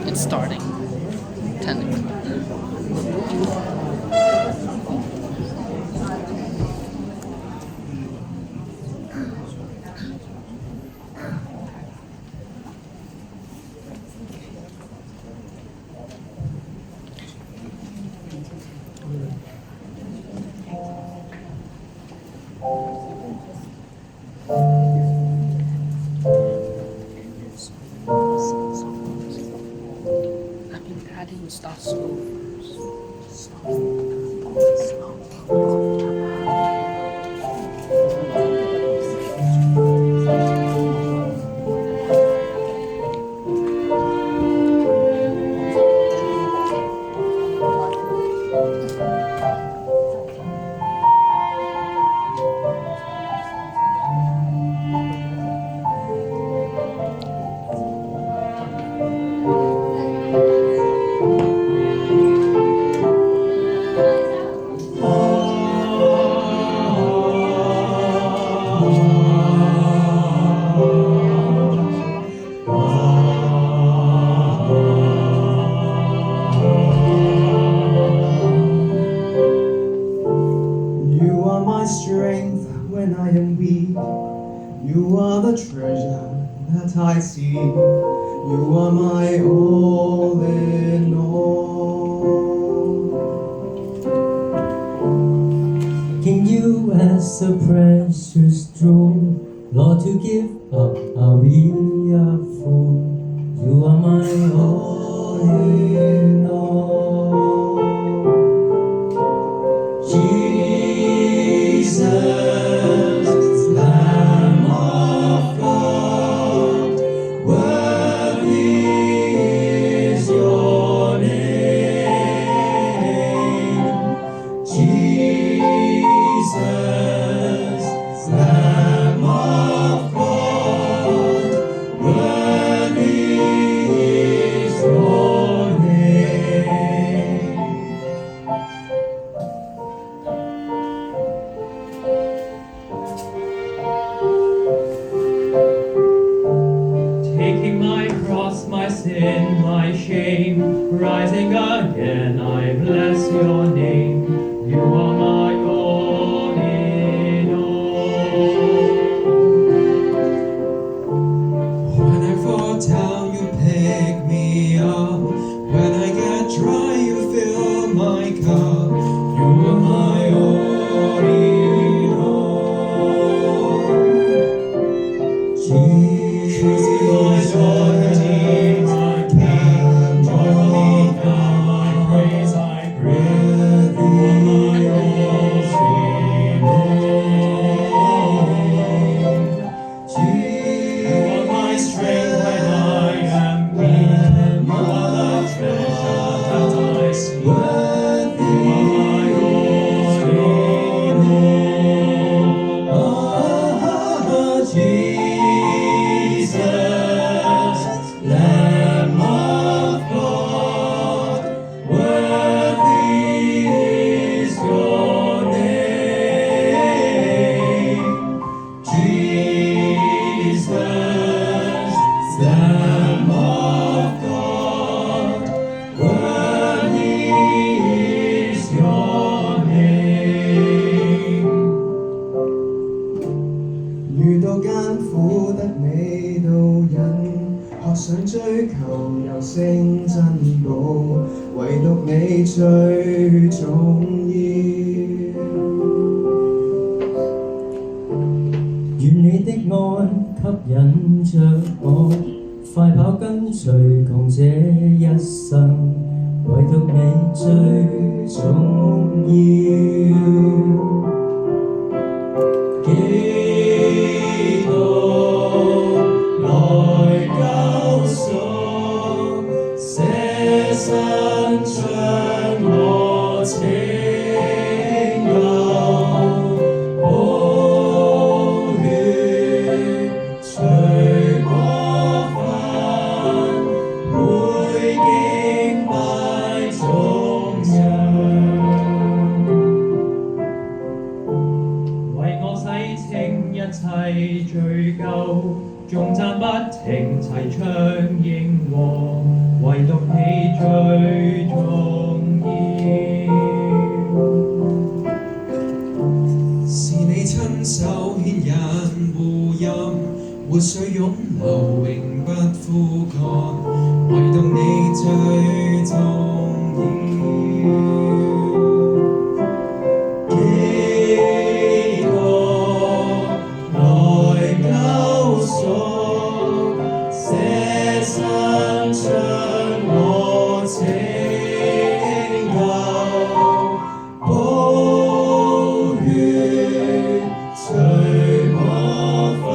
It's starting. Technically. I've been adding stuff You are my strength when I am weak. You are the treasure that I seek. You are my all in all. King, you as a precious jewel, Lord, to give up we are full. You are my all in all. Jesus, Lamb of God, worthy is your name. Jesus, Lamb of God, worthy is your name. Taking my cross, my sin, my shame, rising again, I bless your name. You are my all in all. When I fall down, you pick me up. When I get dry, you fill my cup. You are my all in all. Jesus, my Lord, Redeemer, King, joyfully now my praise I bring. You are my all in all. You are my strength when I am weak. You are the treasure that I seek. You are my all in all. Jesus, Lamb of God, worthy is your name. Jesus, Lamb of God, worthy is your name. 遇到艱苦得你導引，學想追求又升真道，唯獨你最重要。願你的愛吸引着我，快跑跟隨窮這一生，唯獨你最重要。基督來救贖，捨身將我拯救。寶血隨過分，會敬拜眾人。頌讚不停齊唱應和，唯獨你最重要。是你親手牽引護蔭，活水湧流永不枯乾，唯獨你最重要。基督來救贖，捨身將我拯救，寶血最過分，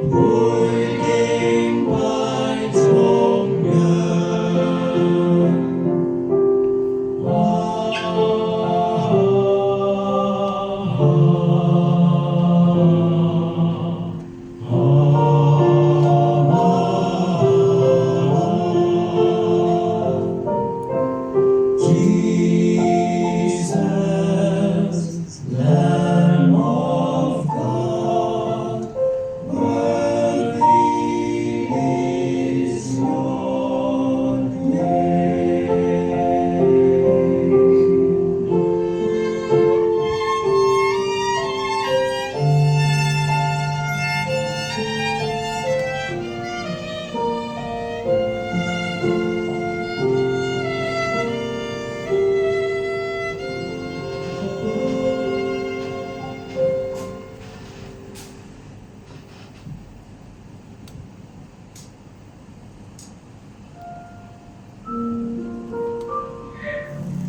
配敬拜頌揚。Jesus, Lamb of God, worthy is your name.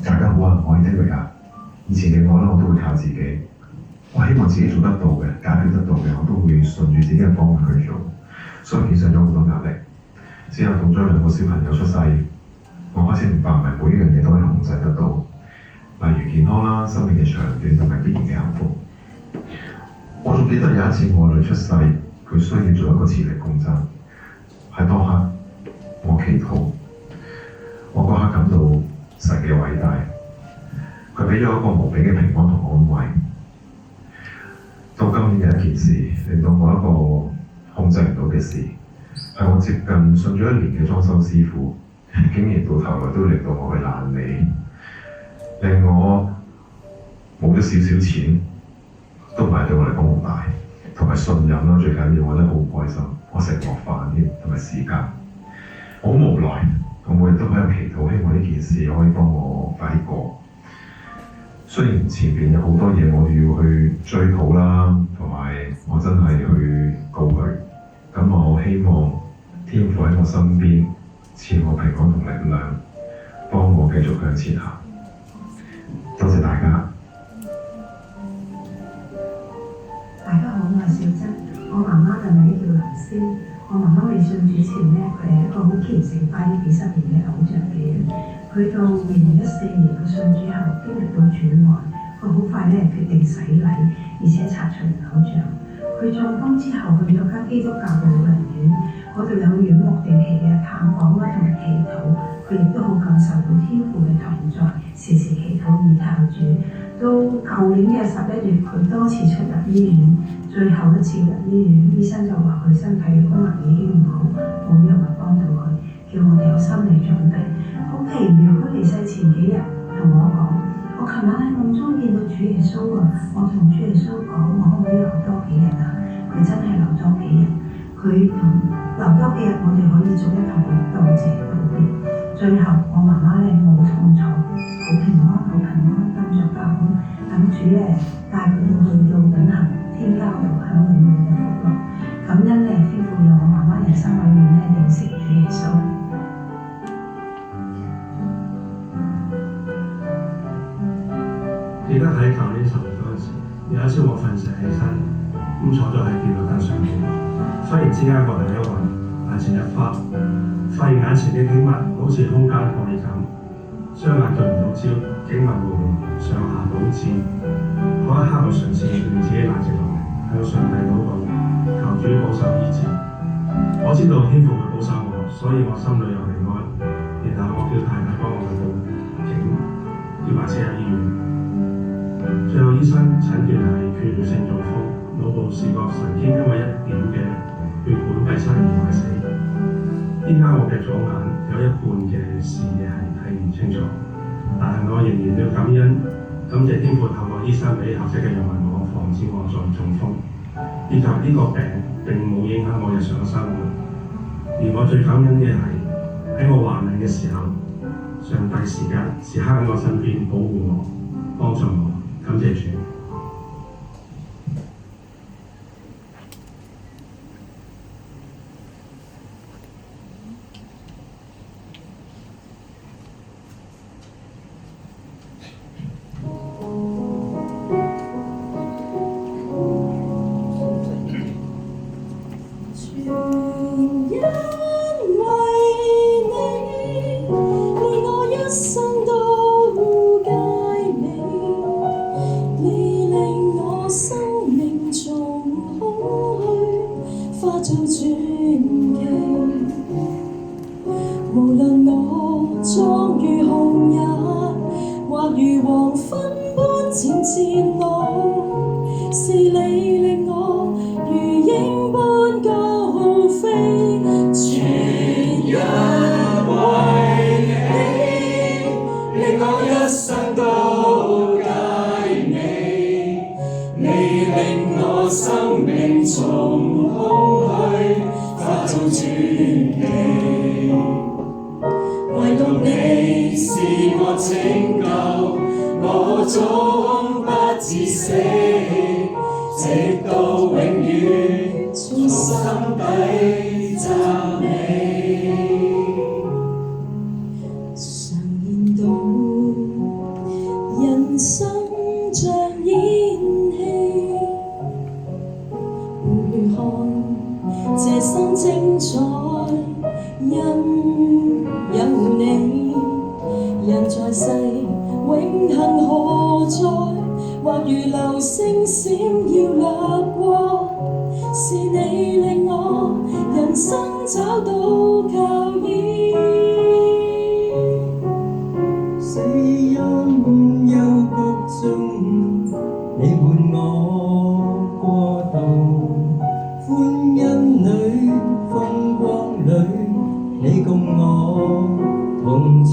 大家好啊，我係 David 啊。以前嘅我咧，我都會靠自己。我希望自己做得到嘅、解決得到嘅，我都會順住自己嘅方向去做。所以其實有好多壓力。之後到咗2個小朋友出世，我開始明白唔係每一樣嘢都可以控制得到。例如健康啦、生命嘅長短同埋必然嘅幸福。我仲記得有一次我女出世，佢需要做一個磁力共振。喺當刻，我祈禱，我嗰刻感到神嘅偉大，佢俾咗一個無比嘅平安同安慰。到今年嘅一件事，令到我一個控制唔到嘅事，係我接近信咗1年嘅裝修師傅，竟然到頭來都令到我去爛尾，令我冇咗少少錢，都唔係對我嚟講好大，同埋信任啦，最緊要我覺得好開心，我食過飯添，同埋時間，我好無奈。我每日都喺度祈禱，希望呢件事可以幫我快啲過。雖然前邊有好多嘢我要去追討啦，同埋我真係去告佢。咁我希望天父喺我身邊，賜我平安同力量，幫我繼續向前行。多謝大家。大家好，我係小珍，我媽媽嘅名叫林詩。我媽媽未信主前呢，佢係一個好虔誠拜咗幾十年嘅偶像嘅人。佢到2014年佢信主後，經歷到轉換，佢好快咧決定洗禮，而且拆除偶像。佢中風之後去咗間基督教嘅老人院，嗰度有院牧定期嘅探訪啦同埋祈禱。佢亦都好感受到天父嘅同在，時時祈禱倚靠主。到舊年嘅11月，佢多次出入醫院，最後一次入醫院，醫生就話佢身體嘅功能已經唔好，冇藥物幫到佢，叫我哋有心理準備。好奇妙，佢離世前幾日同我講：我琴晚喺夢中見到主耶穌啊！我同主耶穌講，我可唔可以留多幾日啊？佢真係留多幾日。佢留多幾日，我哋可以做一堂道謝道別。最後我媽媽咧冇痛楚，好平安，好平安，跟著教會，等主咧帶佢去到等行天家度享永遠嘅福樂。感恩咧天父讓我媽媽人生裏面咧認識主耶穌。記得喺舊年10月嗰陣時，有一朝我瞓醒起身，坐咗喺電腦凳上面，忽然之間覺得有一個眼前一花，發現眼前嘅景物好似空間破裂咁，雙眼對唔到焦，景物模糊，上下倒置。嗰一刻我嘗試令自己冷靜落嚟，向上帝禱告，求主保守醫治。我知道天父會保守我，所以我心裏有平安。然後我叫太太幫我去報警，叫埋車入醫院。最後醫生診斷係缺血性中風，腦部視覺神經因為一點嘅依家我嘅左眼有一半嘅視野係睇唔清楚，但係我仍然要感謝天父透過醫生俾合適嘅藥物我，防止我再中風，以及呢個病並冇影響我日常嘅生活。而我最感恩嘅係喺我患病嘅時候，上帝時刻喺我身邊保護我、幫助我，感謝主。無論我壯如紅日，或如黃昏般漸漸老，是你令我如鷹般高飛，全因為你，令我一生都佳美，你令我生命從空虛化做傳奇。唯獨你是我拯救，我終不致死，直到永遠，從心底讚美。常言道，人生像演戲，回看這生精彩，因有你，人在世永恆何在？或如流星閃耀掠過，是你令我人生找到靠依。死蔭幽谷中，你伴我過渡，歡欣裏風光裏，你共我同在。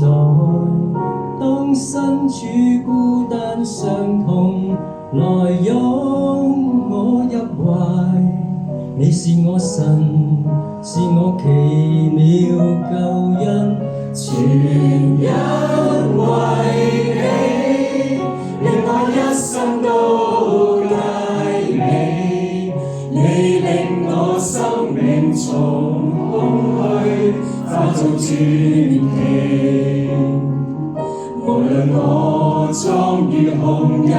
當身處孤單傷痛，來擁我入懷。你是我神，是我奇妙救恩，全因為你，令我一生都佳美。你令我生命從空虛化做傳奇。無論我壯如紅日，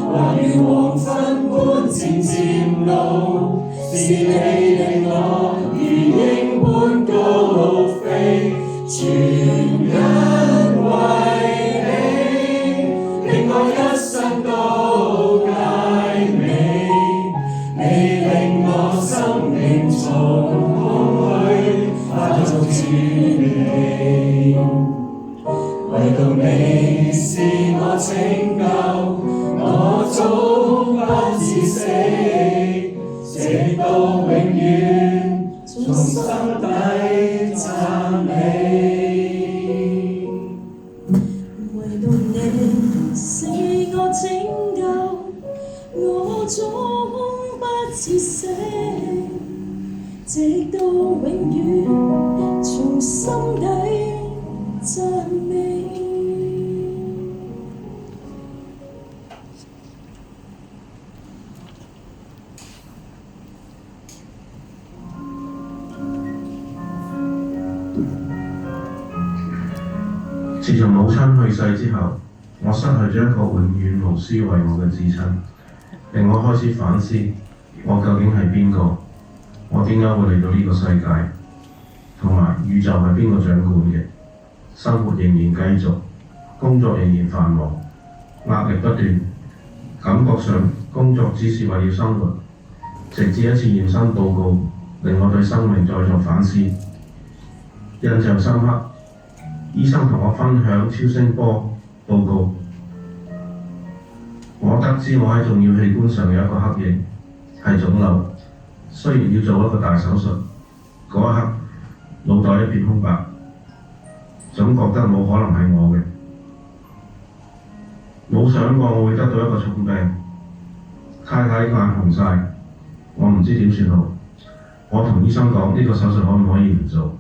或如黃昏般漸漸老，是你令我如鷹般高飛，全因為你，令我一生都佳美。你令我生命從空虛化做傳奇。唯獨你是我拯救，我終不致死，直到永遠，從心底讚美。唯獨你是我拯救，我終不致死，直到永遠，從心底讚美。自從母親去世之後，我失去咗一個永遠無私為我嘅至親，令我開始反思我究竟係邊個，我點解會嚟到呢個世界，同埋宇宙係邊個掌管嘅。生活仍然繼續，工作仍然繁忙，壓力不斷，感覺上工作只是為了生活，直至一次驗身報告令我對生命再作反思。印象深刻，醫生同我分享超聲波報告，我得知我喺重要器官上有一個黑影，係腫瘤，雖然要做一個大手術，嗰一刻腦袋一片空白，總覺得冇可能係我嘅。冇想過我會得到一個重病，太太眼紅晒，我唔知點算好。我同醫生講呢個手術可唔可以唔做？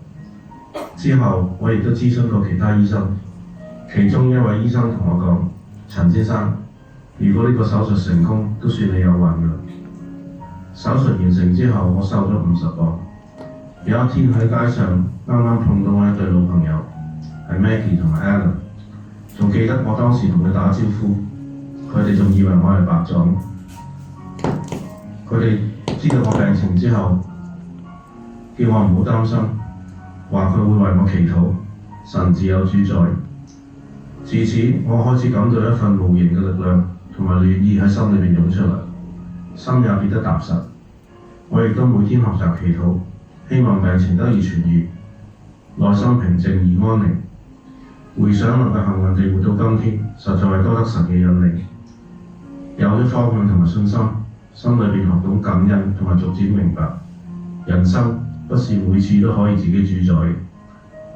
之後我亦都諮詢過其他醫生，其中一位醫生同我講：陳先生，如果呢個手術成功，都算你有運㗎啦。手術完成之後，我瘦咗50磅。有一天喺街上啱啱碰到我一對老朋友，係 Maggie 同埋 Alan， 仲記得我當時同佢打招呼，佢哋仲以為我係白撞。佢哋知道我病情之後，叫我唔好擔心，話佢會為我祈禱，神自有主宰。自此，我開始感到一份無形嘅力量同埋暖意喺心裏面湧出嚟，心也變得踏實。我亦都每天學習祈禱，希望病情得以痊愈，內心平靜而安寧。回想能夠幸運地活到今天，實在係多得神嘅引領，有咗方向同埋信心，心裏邊學到感恩同埋逐漸明白，人生不是每次都可以自己主宰，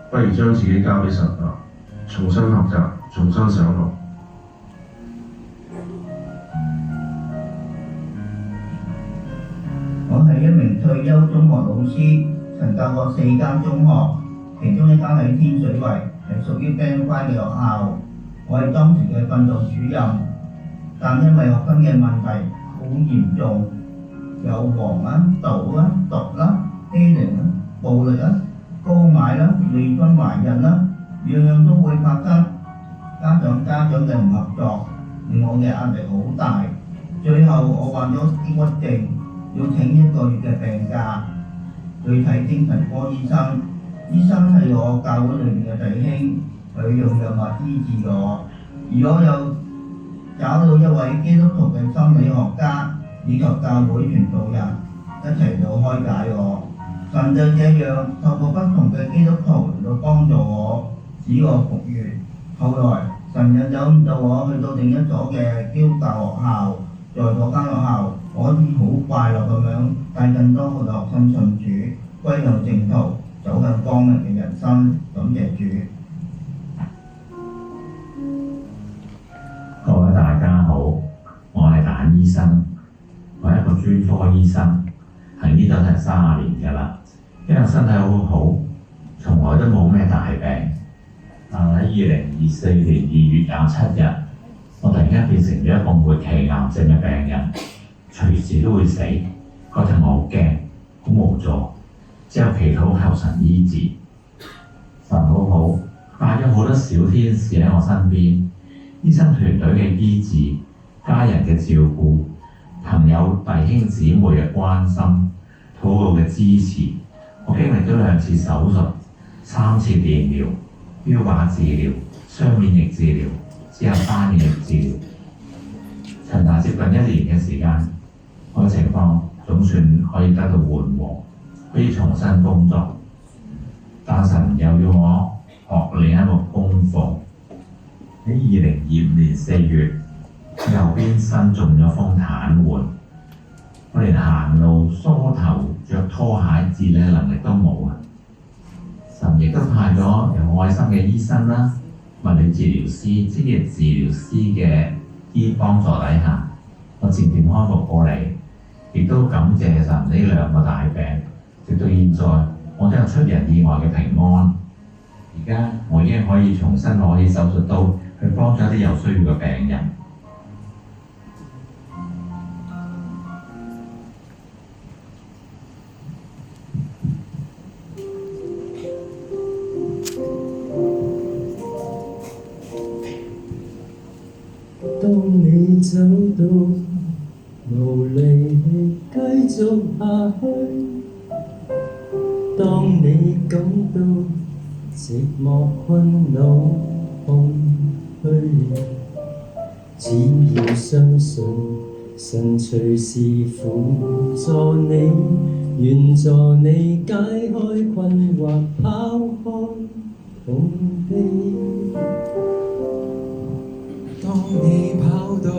不如將自己交俾神吧，重新學習，重新上路。我係一名退休中學老師，曾教過4間中學，其中一間喺天水圍，係屬於 Band 5嘅學校。我係當時嘅訓導主任，但因為學生嘅問題好嚴重，有黃啦、賭啦、毒啦、欺凌啦、暴力啦、高買啦、未婚懷孕啦，樣樣都會發生。加上家長嘅唔合作，令我嘅壓力好大。最後我患咗抑鬱症，要請1個月嘅病假，去睇精神科醫生。醫生係我教會裏面嘅弟兄，佢用藥物醫治我。而我又找到一位基督徒嘅心理學家以及教會傳道人一齊做開解我。神就這樣透過不同嘅基督徒嚟到幫助我，使我復原。後來神引導我去到另一所嘅基督教學校，在嗰間學校，我可以好快樂咁樣帶更多嘅學生信主，歸向正途，走向光明嘅人生。感謝主。各位大家好，我係蛋醫生，我係一個專科醫生，喺呢度係30年㗎啦。因為身體好好，從來都冇咩大病。但喺2024年2月27日，我突然間變成咗一個末期癌症嘅病人，隨時都會死。嗰陣我好驚，好無助，之後祈禱求神醫治。神好好，派咗好多小天使喺我身邊，醫生團隊嘅醫治，家人嘅照顧，朋友弟兄姊妹嘅關心，禱告嘅支持。我經歷咗2次手術、3次電療、標靶治療、雙免疫治療，之後單免疫治療，長達接近1年嘅時間，我嘅情況總算可以得到緩和，可以重新工作。但神又要我學另一個功課。喺2025年4月，右邊身中咗風癱瘓，我連行路、梳頭、着拖鞋自理嘅能力都冇啊！神亦都派咗有愛心嘅醫生啦、物理治療師、職業治療師嘅幫助底下，我漸漸康復過嚟，亦都感謝神呢2個大病，直到現在我都有出人意外嘅平安。而家我已經可以重新攞起手術刀去幫助一啲有需要嘅病人。當你走到無力繼續下去，當你感到寂寞困惱空虛，只要相信神隨時輔助你，願助你解開困惑，拋開恐懼。當你跑到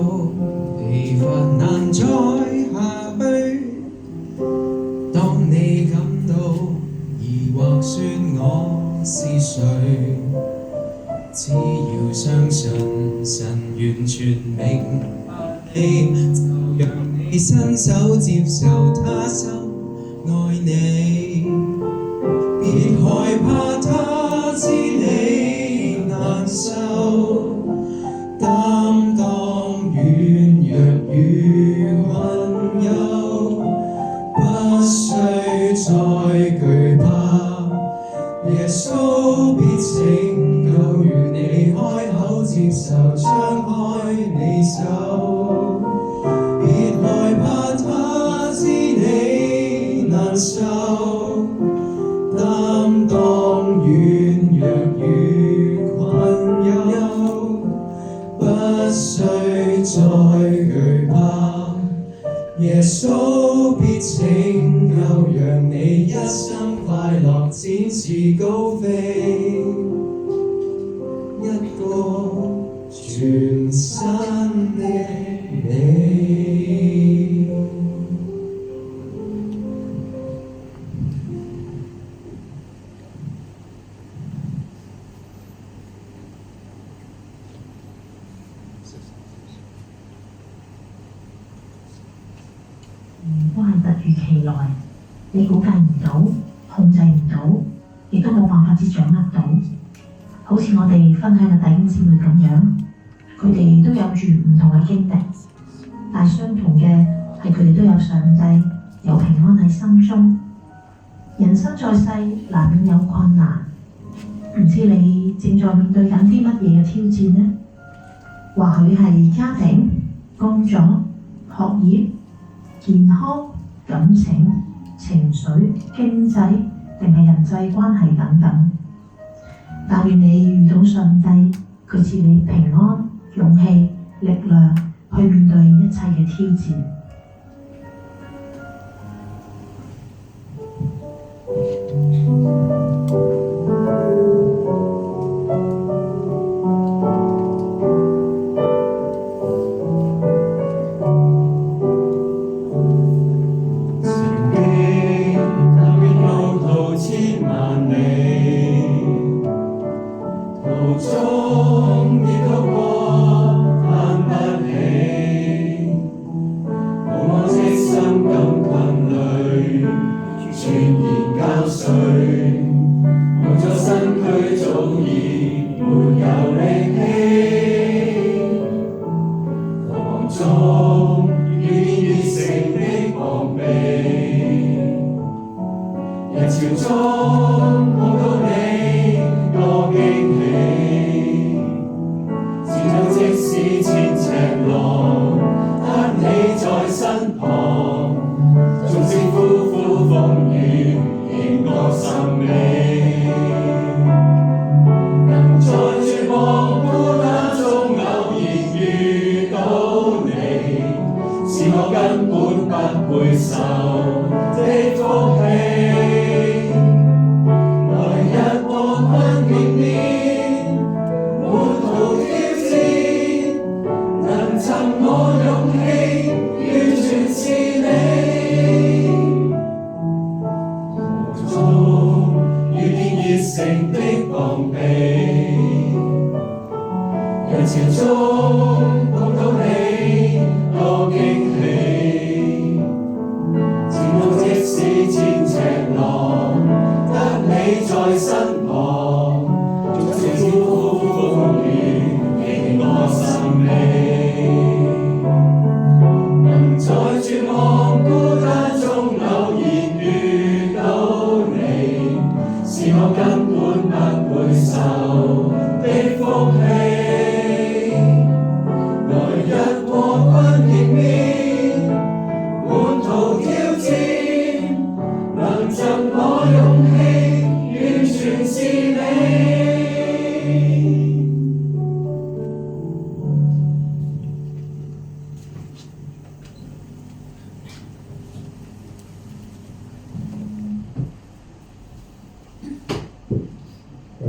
疲乏難再下去，當你感到已或說我是誰，只要相信神完全明白你，就讓你伸手接受他心愛你，別害怕他知你難受，擔當軟弱與困憂，不需再懼怕，耶穌必拯救，如你開口接受，張開你手，別害怕他知你難受，擔當軟弱與困憂，不需再懼怕，耶穌必拯救，讓你一生快樂展翅高飛，一個全新的你。都係突如其來，你估計唔到，控制唔到，亦都冇辦法子掌握到。好似我哋分享嘅弟兄姊妹咁樣，佢哋都有住唔同嘅經歷，但係相同嘅係佢哋都有上帝，有平安喺心中。人生在世難免有困難，唔知你正在面對緊啲乜嘢嘅挑戰呢？或許係家庭、工作、學業、健康、感情、情緒、經濟，定係人際關係等等。但願你遇到上帝，佢賜你平安、勇氣、力量去面對一切嘅挑戰。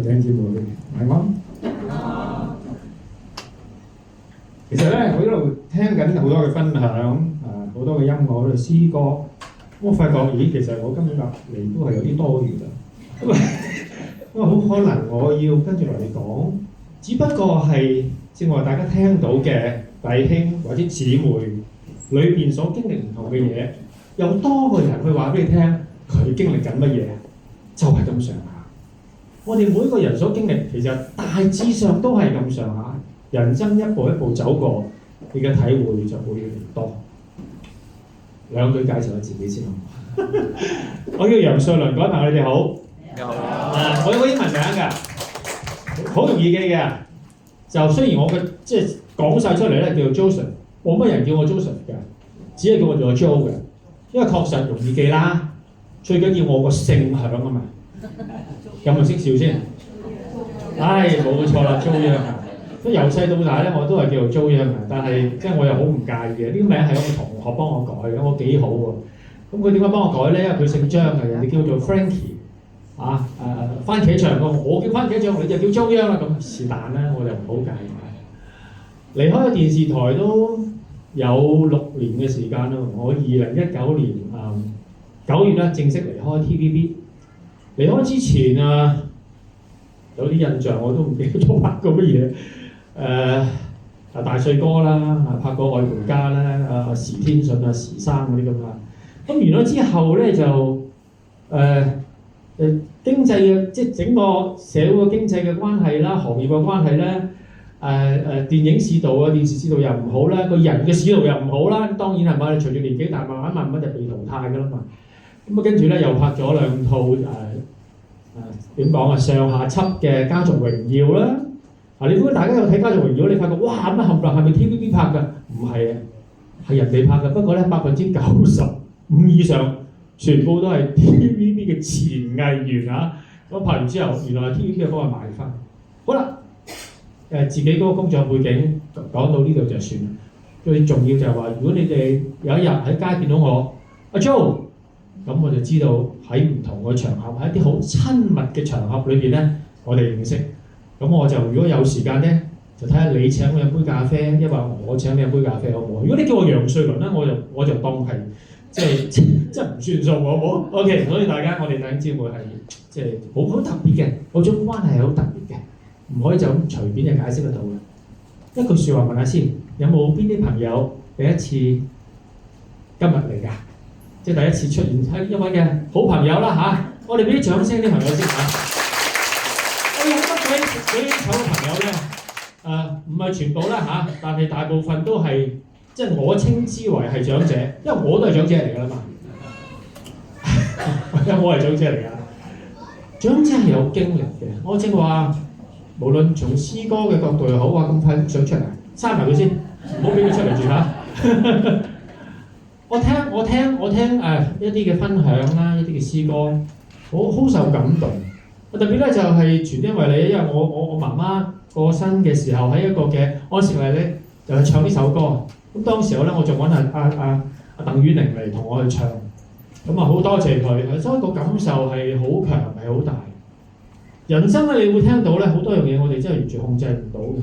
弟兄姊妹晚安。其實咧，我一路聽緊好多嘅分享，好多嘅音樂，好多詩歌，我發覺咦，其實我今日嚟都係有啲多餘啦。因為好可能我要跟住落嚟講，只不過係正話大家聽到嘅弟兄或者姊妹裏邊所經歷唔同嘅嘢，有多個人去話俾你聽，佢經歷緊乜嘢，就係咁上下。我哋每個人所經歷其實大致上都係咁上下，人生一步一步走過，你嘅體會就會越嚟越多。兩句介紹下自己先好。我叫楊瑞麟，各位朋友你哋好。你好。我有個英文名㗎，好容易記嘅。就雖然我嘅即係講晒出嚟咧叫做 Joseph， 冇乜人叫我 Joseph 嘅，只係叫我做 Joe 嘅，因為確實容易記啦。最緊要我個姓響啊嘛。有冇識笑先？唉，冇錯啦 ，Joe Young 啊。咁由細到大咧，我都係叫做 Joe Young 啊，但係即係我又好唔介意嘅。呢個名係我個同學幫我改嘅，我幾好喎。咁佢點解幫我改咧？因為佢姓張嘅，人哋叫做 Frankie 啊番茄醬個，我叫番茄醬，你就叫 Joe Young啦。咁是但啦，我就唔好介意。離開電視台都有6年嘅時間啦。我2019年9月咧正式離開 TVB。離開之前有啲印象我都唔記得咗拍過乜嘢。大帥哥啦，拍過《愛回家》啦，時天順時生嗰啲咁啦。咁完咗之後咧就經濟嘅即係整個社會嘅經濟嘅關係啦，行業嘅關係咧，電影市道啊、電視市道又唔好啦，個人嘅市道又唔好啦。當然係咪？隨住年紀大，慢慢就被淘汰㗎啦嘛。咁跟住咧又拍咗2套點講啊，上下輯嘅《家族榮耀》啦。你如果大家有睇《家族榮耀》，你發覺哇咁冚唪唥係咪 TVB 拍㗎？唔係啊，係人哋拍㗎。不過咧95%以上全部都係 TVB 嘅前藝員啊。咁拍完之後，原來係 TVB 幫佢買翻。好啦，自己嗰個工作背景講到呢度就算啦。最重要就係話，如果你哋有一日喺街見到我，阿 Joe。咁我就知道喺唔同嘅場合，喺一啲好親密嘅場合裏邊咧，我哋認識。咁我就如果有時間咧，就睇下你請我飲杯咖啡，抑或我請你飲杯咖啡好唔好？如果你叫我楊瑞麟咧，我就當係即係唔算數，好唔好 ？OK， 所以大家我哋弟兄姊妹係即係好特別嘅，嗰種關係係好特別嘅，唔可以就咁隨便就解釋得到嘅。一句説話問下先，有冇邊啲朋友第一次今日嚟㗎？即係第一次出現喺一位嘅好朋友啦嚇，我哋俾啲掌聲啲朋友先嚇。我有得幾醜嘅朋友咧，唔係全部啦嚇，但係大部分都係即係我稱之為係長者，因為我都係長者嚟㗎啦嘛。因為我係長者嚟㗎，長者係有經歷嘅。我正話，無論從詩歌嘅角度又好啊，咁快想出嚟，閂埋佢先，唔好俾佢出嚟住嚇。我聽一啲嘅分享啦，一啲嘅詩歌，好受感動。特別咧就係全因為你，因為我媽媽過身嘅時候喺一個嘅安息禮咧，就係唱呢首歌。咁當時候咧，我就揾阿鄧婉玲嚟同我去唱。咁好多謝佢，所以個感受係好強，係好大。人生咧，你會聽到咧好多樣嘢，我哋真係完全控制唔到嘅。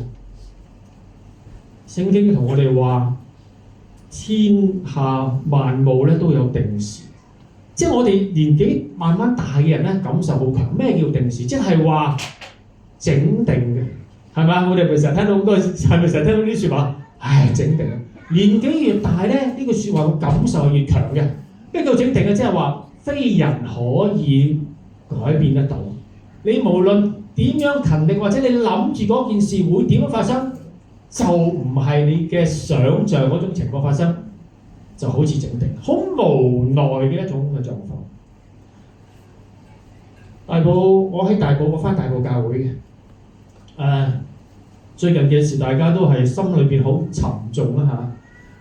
聖經同我哋話，天下萬物咧都有定時，即係我哋年紀慢慢大嘅人咧，感受好強。咩叫定時？即係話整定嘅，係咪？我哋咪成日聽到好多，係咪成日聽到啲説話？唉，整定。年紀越大咧，呢個説話嘅感受係越強嘅。咩叫整定嘅？即係話非人可以改變得到。你無論點樣勤力，或者你諗住嗰件事會點樣發生，就唔係你嘅想像嗰種情況發生，就好似整定，好無奈嘅一種嘅狀況。我喺大埔，我返大埔教會嘅。最近嘅事大家都係心裏邊好沉重啦嚇。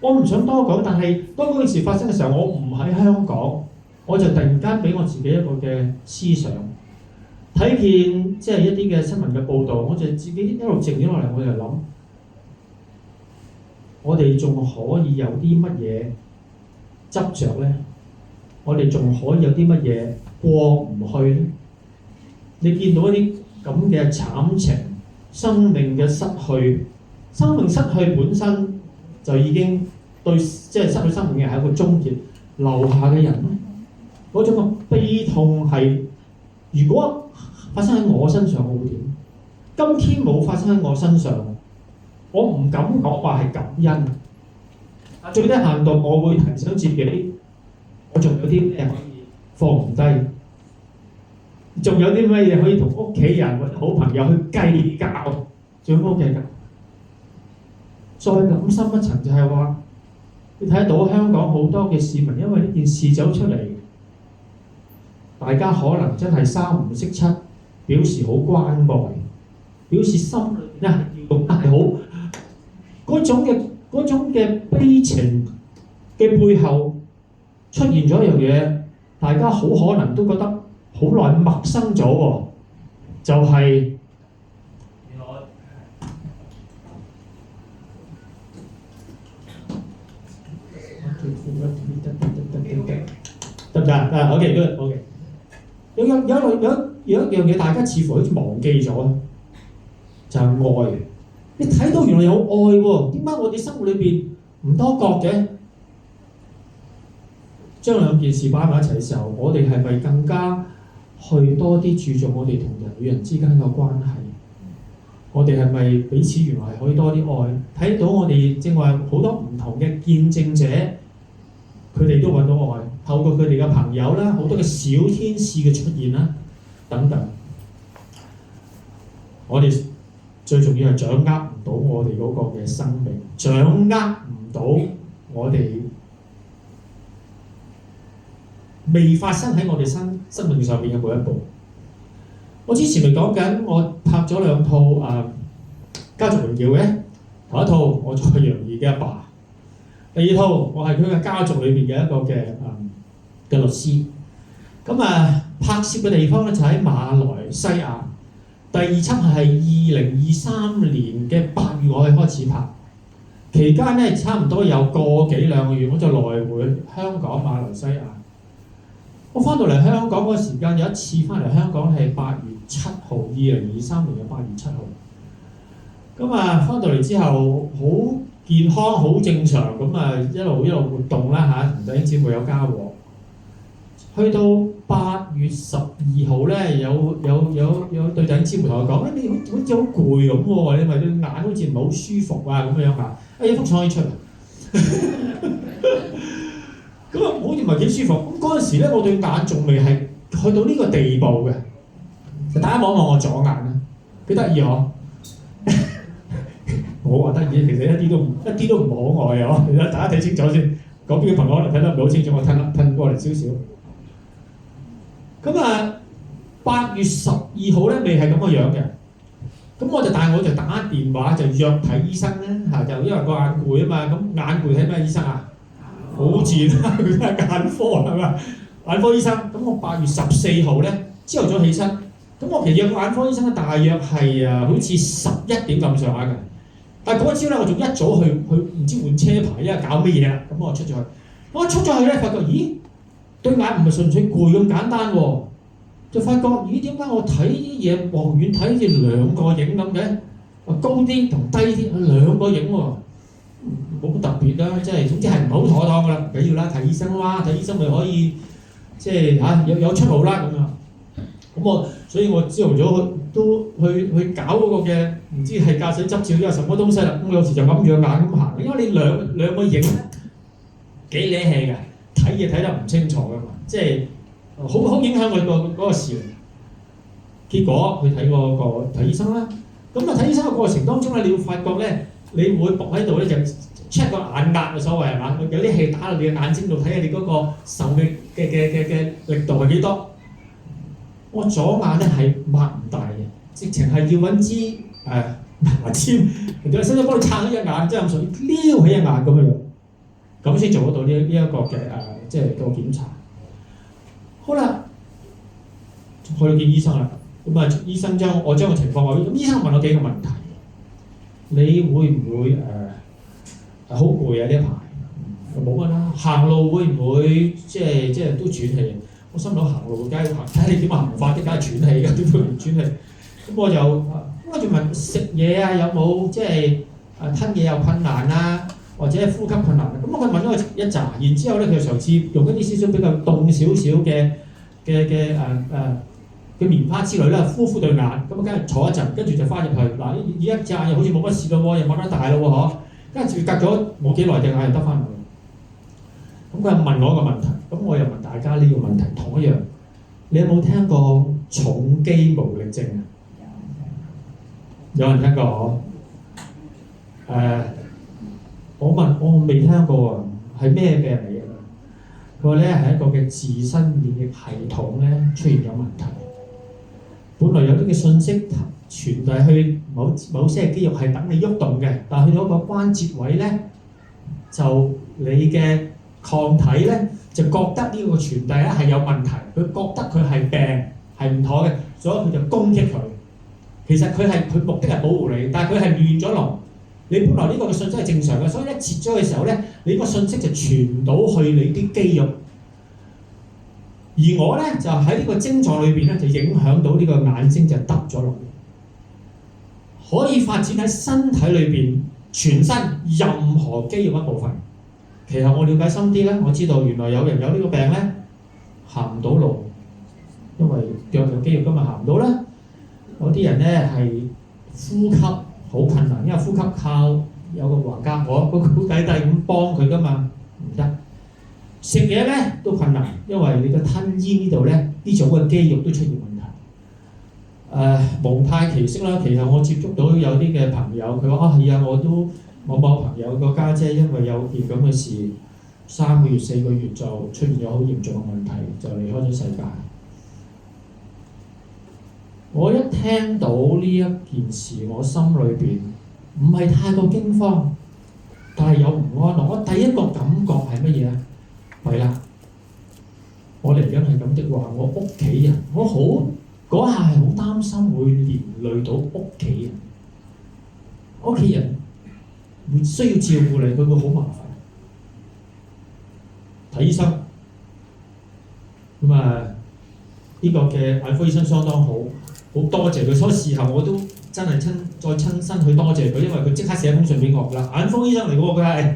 我唔想多講，但係當嗰件事發生嘅時候，我唔喺香港，我就突然間俾我自己一個嘅思想，睇見即係一啲嘅新聞嘅報導，我就自己一路靜咗落嚟，我就諗，我哋仲可以有啲乜嘢執着咧？我哋仲可以有啲乜嘢過唔去咧？你見到一啲咁嘅慘情，生命嘅失去，生命失去本身就已經對，即係失去生命嘅係一個終結，留下嘅人咧，嗰種嘅悲痛係如果發生喺我身上，我會點？今天冇發生喺我身上，我唔敢講話係感恩。最低限度，我會提醒自己，我仲有啲咩可以放唔低，仲有啲咩嘢可以同屋企人或者好朋友去計較，最好計較。再諗深一層就係話，你睇到香港好多嘅市民因為呢件事走出嚟，大家可能真係三唔識七，表示好關愛，表示心裏邊要用得係好嗰種嘅悲情嘅背後出現咗一樣嘢，大家好可能都覺得好耐陌生咗喎，就係、得唔得？OK good OK。有一樣嘢大家似乎好似忘記咗，就係、愛。你睇到原來有愛喎，點解我哋生活裏邊唔多覺嘅？將兩件事擺埋一齊嘅時候，我哋係咪更加去多啲注重我哋同人與人之間嘅關係？我哋係咪彼此原來係可以多啲愛？睇到我哋正話好多唔同嘅見證者，佢哋都揾到愛，透過佢哋嘅朋友啦，好多嘅小天使嘅出現啦，等等。我哋最重要係掌握唔到我哋嗰個嘅生命，掌握唔到我哋未發生喺我哋生命上面嘅每一步。我之前咪講緊，我拍咗兩套家族榮耀嘅，頭一套我做楊怡嘅阿爸，第二套我係佢嘅家族裏邊嘅一個嘅律師。咁拍攝嘅地方咧就喺馬來西亞。第二輯係2023年嘅8月我係開始拍，期間咧差唔多有個幾兩個月，我就來回香港、馬來西亞。我翻到嚟香港嗰個時間，有一次翻嚟香港係8月7號，2023年嘅8月7號。咁翻到嚟之後好健康、好正常，咁一路活動啦嚇，同弟兄姊妹有交往。去到8月12號咧，有對弟兄姊妹同我講：你好似好攰咁喎，你咪對眼好似唔係好舒服啊咁樣啊！有幅相可以出嚟。咁好似唔係幾舒服。咁嗰陣時咧，我對眼仲未係去到呢個地步嘅。大家望一望我左眼啦，幾得意嗬！我話得意，其實一啲都唔可愛啊！大家睇清楚先。嗰邊嘅朋友可能睇得唔係好清楚，我褪過嚟少少。咁8月12號咧，未係咁嘅樣嘅。咁我就打電話就約睇醫生咧嚇，就因為個眼攰啊嘛。咁眼攰睇咩醫生啊？好自然啦，佢睇眼科係嘛？眼科醫生。咁我8月14號咧，朝頭早起身。咁我其實約個眼科醫生咧，大約係好似11點咁上下嘅。但係嗰朝咧，我仲一早去唔知換車牌，因為搞咩嘢啦。咁我出咗去。我出咗去咧，發覺咦，對眼唔係純粹攰咁簡單喎，就發覺咦，點解我睇啲嘢望遠睇好似兩個影咁嘅？高啲同低啲兩個影喎，冇乜特別啦，即係總之係唔好妥當噶啦，緊要啦，睇醫生啦，睇醫生咪可以即係有出路啦咁樣。咁所以我朝頭早都去搞嗰個嘅，唔知係駕駛執照因為什麼東西啦。咁有時就咁樣眼咁行，因為你兩個影幾瀨氣嘅，睇嘢睇得唔清楚噶嘛，即係好影響佢嗰個視力。結果去睇醫生啦。咁睇醫生嘅過程當中咧，你會發覺咧，你會伏喺度咧就 check 個眼壓嘅所謂係嘛，有啲氣打落你嘅眼睛度，睇下你嗰個受嘅力度係幾多。我左眼咧係擘唔大嘅，直情係要揾支牙籤，人哋伸手幫你撐起一眼，即係咁水撩起一眼咁樣，咁先做得到呢一個嘅即係個檢查。好啦，去到見醫生啦。咁醫生將個情況話俾，咁醫生問我幾個問題，你會唔會好攰啊呢一排？冇乜啦。行路會唔會即係都喘氣？我心諗行路梗係行，睇下你點行法，啲梗係喘氣嘅，點會唔喘氣？咁我就問食嘢啊，有冇即係吞嘢有困難啊，或者呼吸困難啊？咁我問咗佢一紮，然之後咧佢就嘗試用一啲少少比較凍少少嘅嘅棉花之類啦，敷對眼，咁啊跟住坐一陣，跟住就翻入去。嗱，而家隻眼又好似冇乜事咯喎，又擘得大咯喎，嗬。跟住隔咗冇幾耐，隻眼又得翻嚟。咁佢又問我一個問題，咁我又問大家呢個問題，同一樣，你有冇聽過重肌無力症啊？有人聽過？我未聽過啊，係咩病嚟嘅？佢話咧係一個嘅自身免疫系統咧出現咗問題。本來有啲嘅信息傳遞去某些肌肉係等你喐動嘅，但係去到一個關節位咧，就你嘅抗體咧就覺得呢個傳遞咧係有問題，佢覺得佢係病係唔妥嘅，所以佢就攻擊佢。其實佢目的係保護你，但係佢係亂咗龍。你本來呢個嘅信息係正常嘅，所以一切咗嘅時候咧，你個信息就傳到去你啲肌肉。而我咧就喺呢個症狀裏邊咧，就影響到呢個眼睛就耷咗落嚟，可以發展喺身體裏邊全身任何肌肉一部分。其實我了解深啲咧，我知道原來有人有呢個病咧，行唔到路，因為腳嘅肌肉今日行唔到啦。有啲人咧係呼吸好困難，因為呼吸靠有個橫膈膜個估計第五幫佢噶嘛，唔得。食嘢咧都困難，因為你個吞咽呢度咧呢種嘅肌肉都出現問題。蒙太奇式啦，其實我接觸到有啲嘅朋友，佢話係啊，我都某朋友個家姐因為有件咁嘅事，3個月4個月就出現咗好嚴重嘅問題，就離開咗世界。我一聽到呢一件事，我心裏邊唔係太過驚慌，但係有唔安樂。我第一個感覺係乜嘢啊？係啦，我嚟緊係咁的話，我屋企人，我好嗰下係好擔心會連累到屋企人。屋企人會需要照顧你，佢會好麻煩。睇醫生，咁呢個嘅眼科醫生相當好。好多謝佢，所以事後我都真係再親身去多謝佢，因為佢即刻寫封信俾我㗎啦。眼科醫生嚟嘅喎，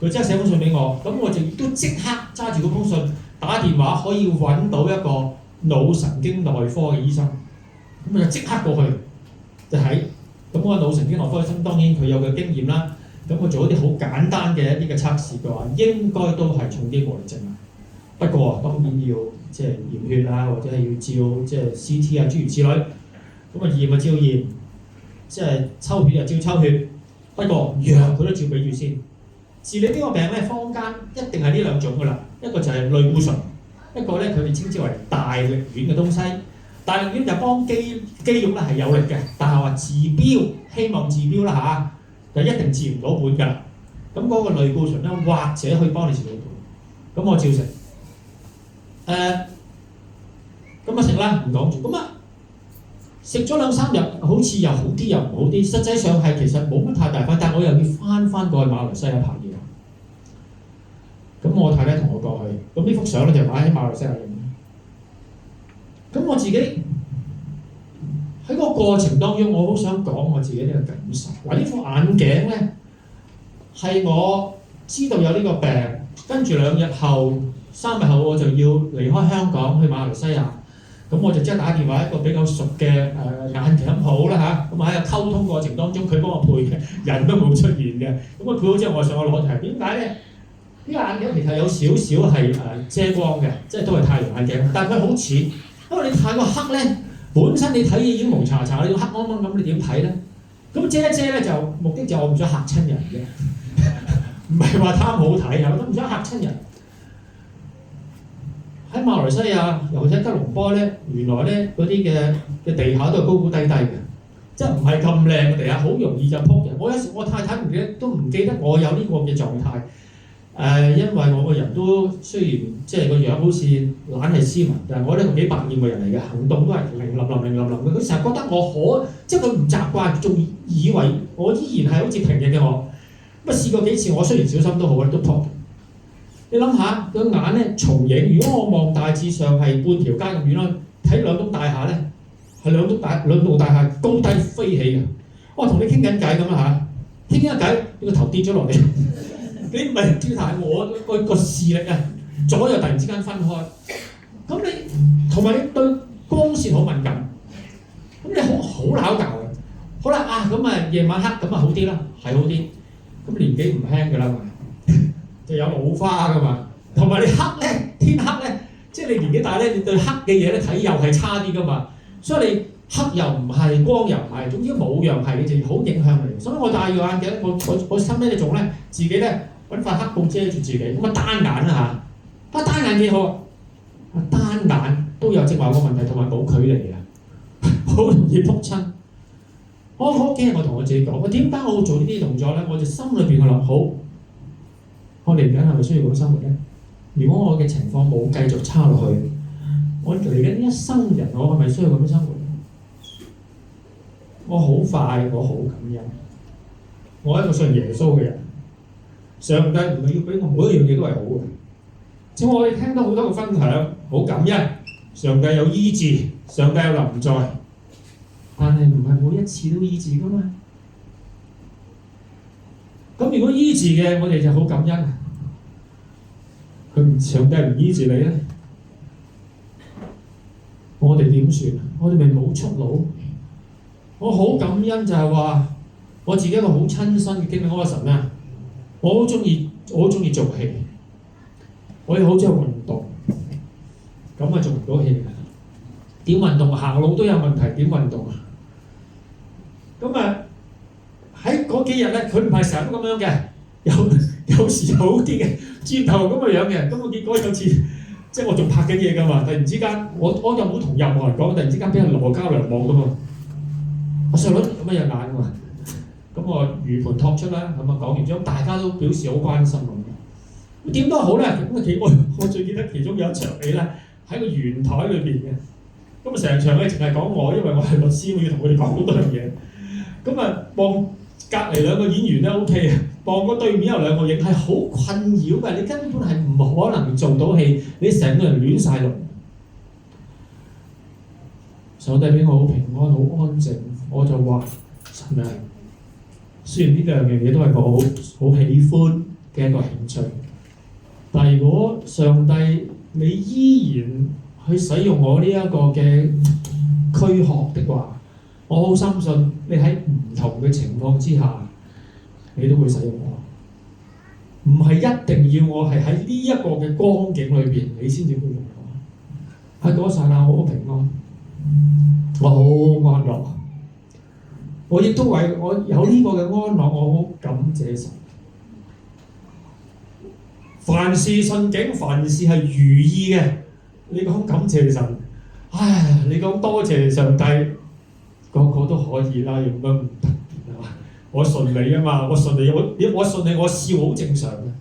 佢即刻寫封信俾我，咁我就都即刻揸住嗰封信打電話，可以揾到一個腦神經內科嘅醫生，咁我就即刻過去就睇。咁個腦神經內科醫生當然佢有嘅經驗啦，咁佢做一啲好簡單嘅一啲嘅測試，佢話應該都係重肌無力症啊。不過當然要即係驗血啊，或者係要照即係 CT 啊諸如此類。咁驗啊照驗，即係抽血啊照抽血。不過藥佢都照俾住先。治理呢個病咧，坊間一定係呢兩種㗎啦。一個就係類固醇，一個咧佢哋稱之為大力丸嘅東西。大力丸就幫肌肉咧係有力嘅，但係話治標希望治標啦嚇，就一定治唔到本㗎啦。咁嗰個類固醇咧，或者可以幫你治到本。咁我照食。咁食啦，唔講住。咁食咗2-3日，好似又好啲又唔好啲。實際上係其實冇乜太大分別，但我又要翻過去馬來西亞拍嘢。咁我太太同我過去，咁呢幅相咧就擺喺馬來西亞影。咁我自己喺個過程當中，我好想講我自己呢個感受。嗱，呢副眼鏡咧係我知道有呢個病，跟住2日後、3日後我就要離開香港去馬來西亞。咁我就即刻打電話一個比較熟嘅眼鏡鋪啦嚇，咁喺個溝通過程當中，佢幫我配嘅，人都冇出現嘅。咁佢配好之後，我上去攞就係點解咧？呢個眼鏡其實有少少係遮光嘅，即係都係太陽眼鏡，但係佢好似，因為你太過黑咧，本身你睇嘢已經蒙查查，你要黑掹掹咁，你點睇咧？咁遮一遮咧就目的就我唔想嚇親人嘅，唔係話貪好睇啊，我都唔想嚇親人。喺馬來西亞，尤其是吉隆坡咧，原來咧嗰啲嘅地下都係高高低低嘅，即係唔係咁靚嘅地下，好容易就撲人。我有時我太太都唔記得我有呢個嘅狀態。因為我個人都雖然即係個樣好似懶係斯文，但係我呢個幾百厭嘅人嚟嘅，行動都係零冧嘅。佢成日覺得我即係佢唔習慣，仲以為我依然係好似平日嘅我。咁試過幾次，我雖然小心都好咧，都撲。你諗下個眼咧重影，如果我望大致上係半條街咁遠啦，睇2棟大廈咧，係兩棟大廈高低飛起嘅。我同你傾緊偈咁啦嚇，傾緊偈，你個頭跌咗落嚟。你唔係跳台，我個視力啊，左右突然之間分開。咁你同埋你對光線線好敏感，咁你好鬧交嘅。好啦啊，咁啊夜晚黑咁啊好啲啦，係好啲。咁年紀唔輕㗎啦嘛，就有老花㗎嘛，同埋你黑咧，天黑咧，即係你年紀大咧，你對黑嘅嘢咧睇又係差啲㗎嘛，所以你黑又唔係，光又唔係，總之冇樣係，你就好影響你。所以我戴住眼鏡，我心咧仲咧自己咧揾塊黑布遮住自己，咁啊單眼啦嚇，單眼幾好啊，單眼都有正話個問題，同埋冇距離啊，好容易撲親。我好驚，我同我自己講，我點解我會做呢啲動作咧？我就心裏邊我諗，好，我嚟緊係咪需要咁生活咧？如果我嘅情況冇繼續差落去，我嚟緊一生人，我係咪需要咁樣生活？我好快，我好感恩。我係一個信耶穌嘅人，上帝唔係要俾我每一樣嘢都係好嘅。只係我哋聽到好多嘅分享，好感恩，上帝有醫治，上帝有臨在。但係唔係每一次都醫治噶嘛？咁如果醫治嘅，我哋就好感恩。上帝唔醫治你咧，我哋點算？我哋咪冇出路。我好感恩就係話，我自己一個好親身嘅經歷。我話神啊，我好中意做戲，我亦好中意運動，咁啊做唔到戲嘅。點運動？行路都有問題，點運動啊？咁啊喺嗰幾日咧，佢唔係成日都咁樣嘅，有時好啲嘅，轉頭咁嘅樣嘅。咁我結果有次，即係我仲拍緊嘢㗎嘛，突然之間我又冇同任何人講，突然之間俾人羅嘉良望㗎嘛，我細佬咁樣有眼㗎嘛，咁我如盤托出啦，咁啊講完之後，大家都表示好關心我。咁點都好咧，咁我最記得其中有一場戲咧，喺個圓台裏邊嘅，咁啊成場咧淨係講我，因為我係律師，我要同佢哋講好多樣嘢。咁啊，望隔離兩個演員咧 OK 啊，望過對面有兩個影係好困擾嘅，你根本係唔可能做到戲，你成個人亂晒龍。上帝俾我好平安、好安靜，我就話神啊，雖然呢兩樣嘢都係我好喜歡嘅一個興趣，但係如果上帝你依然去使用我呢一個嘅軀殼的話，我好深信你喺唔同嘅情況之下，你都會使用我。唔係一定要我係喺呢一個嘅光景裏邊，你先至會用我。喺嗰剎那，我好平安，我好安樂。我亦都為我有呢個嘅安樂，我好感謝神。凡事順境，凡事係如意嘅。你講感謝神，唉，你講多謝上帝。個個都可以啦，用得唔特別係嘛？我順利啊嘛，我順利，我順利，我笑好正常嘅。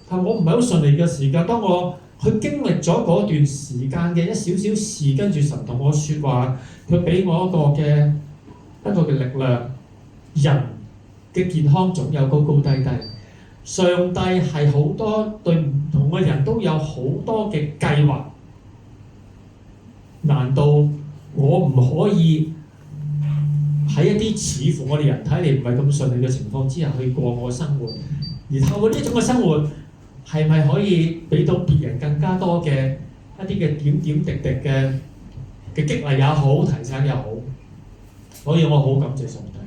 但我唔係好順利嘅時間，當我去經歷咗嗰段時間嘅一少少事，跟住神同我説話，佢俾我一個嘅力量。人嘅健康總有高高低低，上帝係好多對唔同嘅人都有好多嘅計劃。難道我唔可以喺一啲似乎我哋人睇嚟唔係咁順利嘅情況之下去過我生活，而透過呢種嘅生活係咪可以俾到別人更加多嘅一啲嘅點點滴滴嘅激勵也好，提醒也好，所以我好感謝上帝。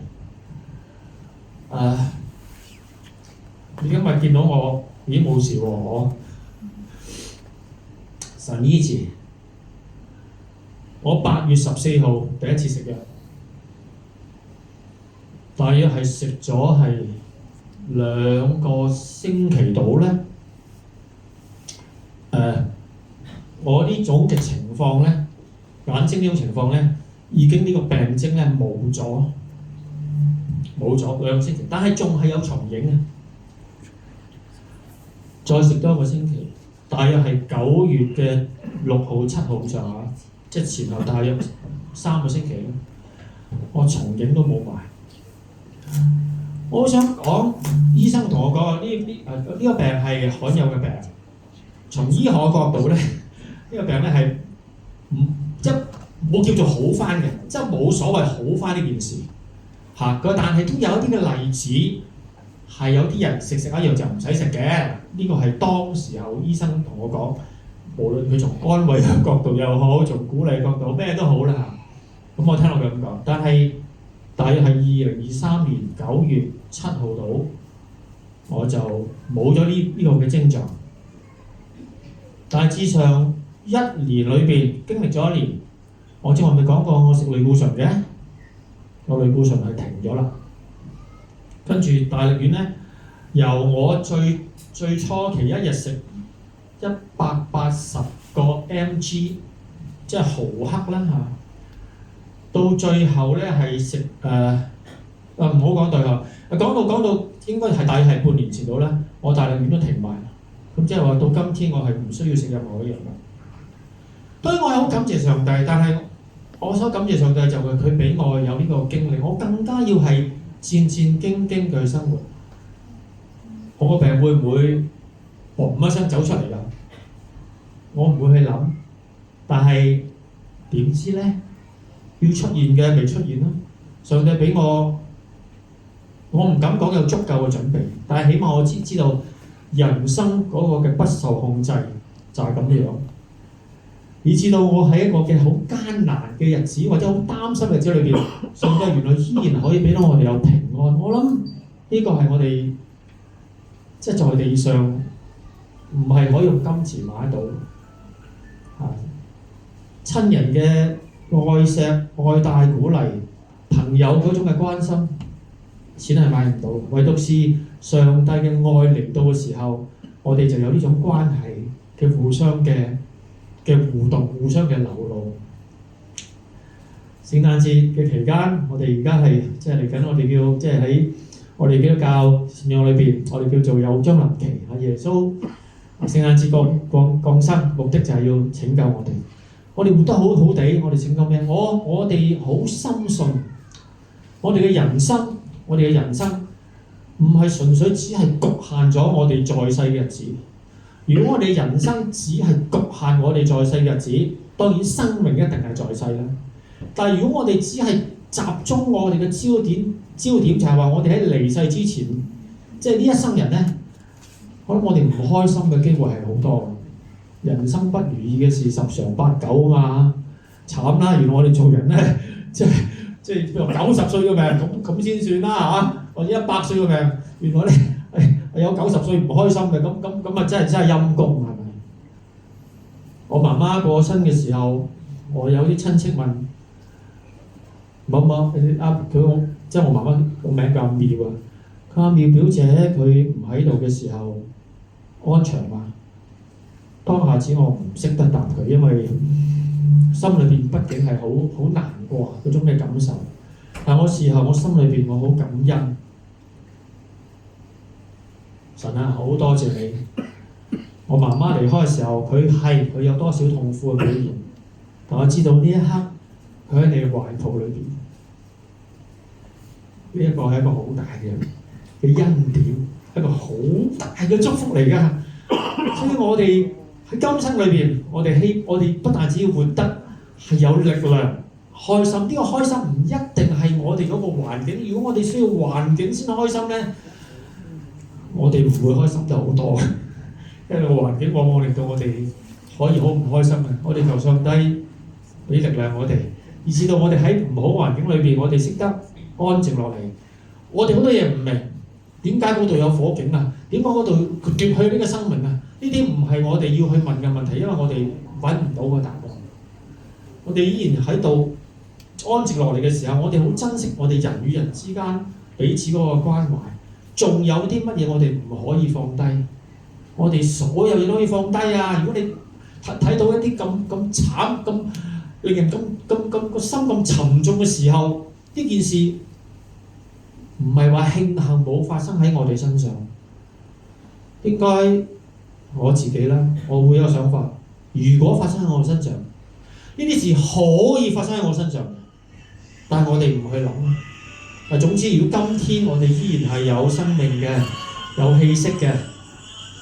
你今日見到我已經冇事喎，我神醫治我8月14號第一次食藥。大約係食咗係2個星期到咧，我呢種嘅情況咧，眼睛呢種情況咧，已經呢個病徵咧冇咗2個星期，但係仲係有重影嘅。再食多1個星期，大約係9月嘅6號、7號上下，即係前後大約3個星期，我重影都冇埋。我好想講，醫生同我講呢個病係罕有嘅病。從醫學角度咧，呢個病咧係即係冇叫做好翻嘅，即係冇所謂好翻呢件事嚇。但係都有一啲嘅例子係有啲人食一樣就唔使食嘅。呢個係當時候醫生同我講，無論佢從安慰嘅角度又好，從鼓勵嘅角度咩都好啦嚇。咁我聽落佢咁講，但係大約係2023年9月7號到，我就冇咗呢個嘅症狀。大致上1年裏邊經歷咗1年，我正話咪講過我食類固醇嘅，個類固醇係停咗啦。跟住大力丸咧，由我最初期一日食180個 mg， 即係毫克啦嚇，到最後咧係食唔好講對後，講到應該係大約係半年前到啦，我大力丸都停埋。咁即係話到今天我係唔需要食任何嘅藥物。當然我係好感謝上帝，但係我所感謝上帝就係佢俾我有呢個經歷，我更加要係戰戰兢兢嘅生活。我個病會唔會嘣一聲走出嚟㗎？我唔會去諗，但係點知咧？要出現嘅未出現咯。上帝俾我唔敢講有足夠嘅準備，但係起碼我知道。人生嗰個嘅不受控制就係咁樣，以至到我喺一個嘅好艱難嘅日子或者好擔心嘅日子裏邊，上帝原來依然可以俾到我哋有平安。我諗呢個係我哋即係在地上唔係可以用金錢買得到嚇，親人嘅愛錫、愛戴、鼓勵，朋友嗰種嘅關心，錢係買唔到，唯獨是上帝嘅愛嚟到嘅時候，我哋就有呢種關係嘅互相嘅互動，互相嘅流露。聖誕節嘅期間，我哋而家係即係嚟緊，我哋叫即係喺我哋基督教信仰裏邊，我哋叫做有將臨期啊！耶穌聖誕節降生，目的就係要拯救我哋。我哋活得好好地，我哋拯救咩？我哋好深信，我哋嘅人生唔係純粹只係局限咗我哋在世嘅日子。如果我哋人生只係局限我哋在世嘅日子，當然生命一定係在世啦。但係如果我哋只係集中我哋嘅焦點就係話我哋喺離世之前，即係呢一生人咧，可能我哋唔開心嘅機會係好多。人生不如意嘅事十常八九啊嘛，慘啦！原來我哋做人咧，即係譬如90歲嘅命咁先算啦嚇。或者100歲嘅命，原來咧有90歲唔開心嘅，咁啊真係陰公係咪？我媽媽過身嘅時候，我有啲親戚問某佢即係我媽媽個名叫阿妙啊，佢阿妙表姐佢唔喺度嘅時候安詳嘛？當下子我唔識得答佢，因為心裏邊畢竟係好難過嗰種嘅感受。但我事後我心裏邊我好感恩，神啊，好多謝你！我媽媽離開嘅時候，佢有多少痛苦嘅表現，但我知道呢一刻佢喺你嘅懷抱裏邊，呢一個係一個好大嘅恩典，一個好大嘅祝福嚟㗎。所以我哋喺今生裏邊，我哋不但只要活得係有力量。開心，呢個開心唔一定係我哋嗰個環境。如果我哋需要環境先開心咧，我哋唔會開心得好多，因為個環境往往令到我哋可以好唔開心嘅。我哋求上帝俾力量我哋，以至到我哋喺唔好環境裏邊，我哋識得安靜落嚟。我哋好多嘢唔明，點解嗰度有火警啊？點解嗰度奪去呢個生命啊？呢啲唔係我哋要去問嘅問題，因為我哋揾唔到個答案。我哋依然喺度安靜落嚟嘅時候，我哋好珍惜我哋人與人之間彼此嗰個關懷。仲有啲乜嘢我哋唔可以放低？我哋所有嘢都可以放低啊！如果你睇到一啲咁慘、咁令人咁個心咁沉重嘅時候，呢件事唔係話慶幸冇發生喺我哋身上。應該我自己啦，我會有想法。如果發生喺我身上，呢啲事可以發生喺我身上，但係我哋唔去諗。總之，如果今天我哋依然係有生命嘅、有氣息嘅，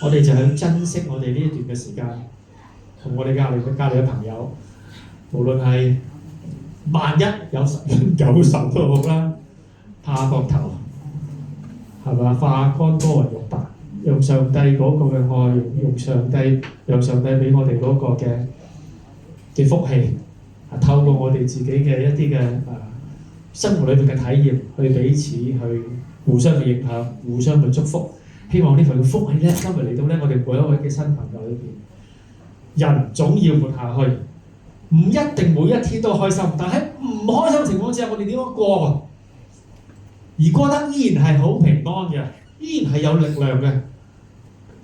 我哋就去珍惜我哋呢一段嘅時間，同我哋隔離嘅朋友，無論係萬一有1090都好啦，拍膊頭，係嘛？化干戈為玉帛，用上帝嗰個嘅愛，用上帝讓上帝俾我哋嗰個嘅福氣，透過我哋自己嘅一啲嘅生活裏面嘅體驗，去彼此去互相嘅影響，互相嘅祝福。希望呢份嘅福氣咧，今日嚟到咧，我哋每一位嘅新朋友裏邊，人總要活下去，唔一定每一天都開心，但喺唔開心嘅情況之下，我哋點樣過啊？而過得依然係好平安嘅，依然係有力量嘅，呢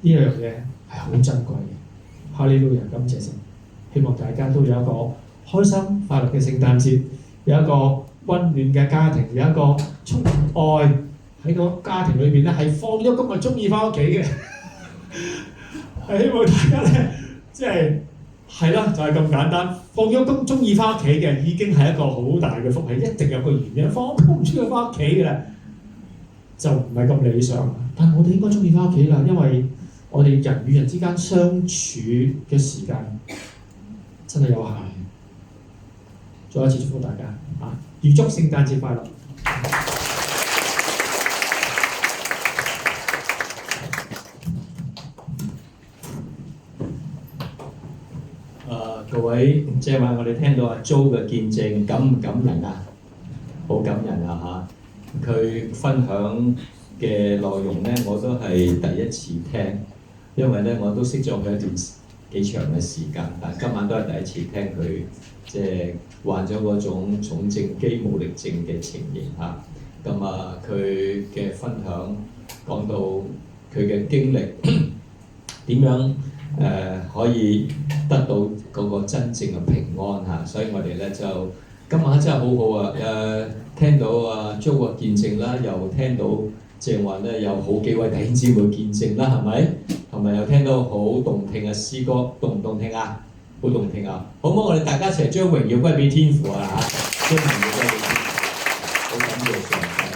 樣嘢係好珍貴嘅。哈利路亞，感謝神！希望大家都有一個開心快樂嘅聖誕節，有一個溫暖嘅家庭，有一個充滿愛喺個家庭裏邊咧，係放咗工就中意翻屋企嘅，係希望大家咧，即係啦，就係咁簡單。放咗工中意翻屋企嘅已經係一個好大嘅福氣，一定有個原因。放工唔中意翻屋企嘅啦，就唔係咁理想。但係我哋應該中意翻屋企啦，因為我哋人與人之間相處嘅時間真係有限。再一次祝福大家預祝聖誕節快樂！各位，即係話我哋聽到阿 Jo 嘅見證，感唔感人啊？好感人啊嚇！佢分享嘅內容咧，我都係第一次聽，因為咧我都識咗佢一段幾長嘅時間，但係今晚都係第一次聽佢即係患咗嗰種重症肌無力症嘅情形嚇。咁佢嘅分享講到佢嘅經歷點樣可以得到嗰個真正嘅平安嚇，所以我哋咧就今晚真係好好啊！聽到阿 Jo 嘅見證啦，又聽到正話咧有好幾位弟兄姊妹見證啦，係咪？同埋又聽到好動聽嘅詩歌，動唔動聽啊？好動聽啊！好唔好？我哋大家一齊將榮耀歸俾天父啊嚇！將榮耀歸俾天父，好感謝上帝嚇！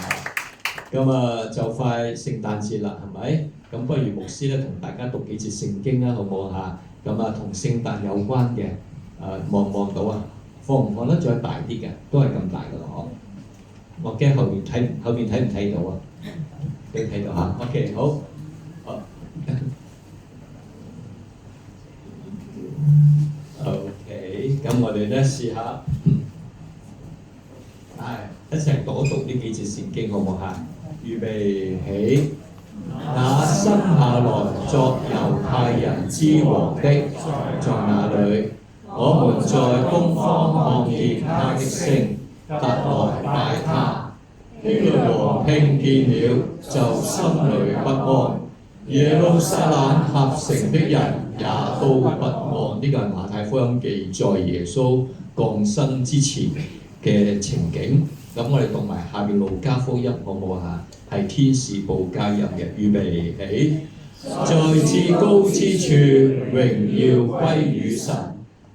咁就快聖誕節啦，係咪？咁不如牧師咧同大家讀幾節聖經啦，好唔好嚇？咁同聖誕有關嘅，望唔望到啊？放唔放得再大啲嘅，都係咁大嘅咯，我驚後面睇唔睇到啊？你睇到嚇 ？OK， 好。OK， 咁我哋咧試下，一齊讀呢幾節聖經，好唔好嚇？預備起。那生下來作猶太人之王的，在哪裏？我們在東方看見他的星，特來拜他。希律王聽見了，就心裏不安。耶路撒冷合城的人也都不安。呢個係馬太福音記載耶穌降生之前嘅情景。咁我哋讀埋下邊路加福音好唔好啊？係天使報佳音嘅，預備起，在至高之處榮耀歸於神，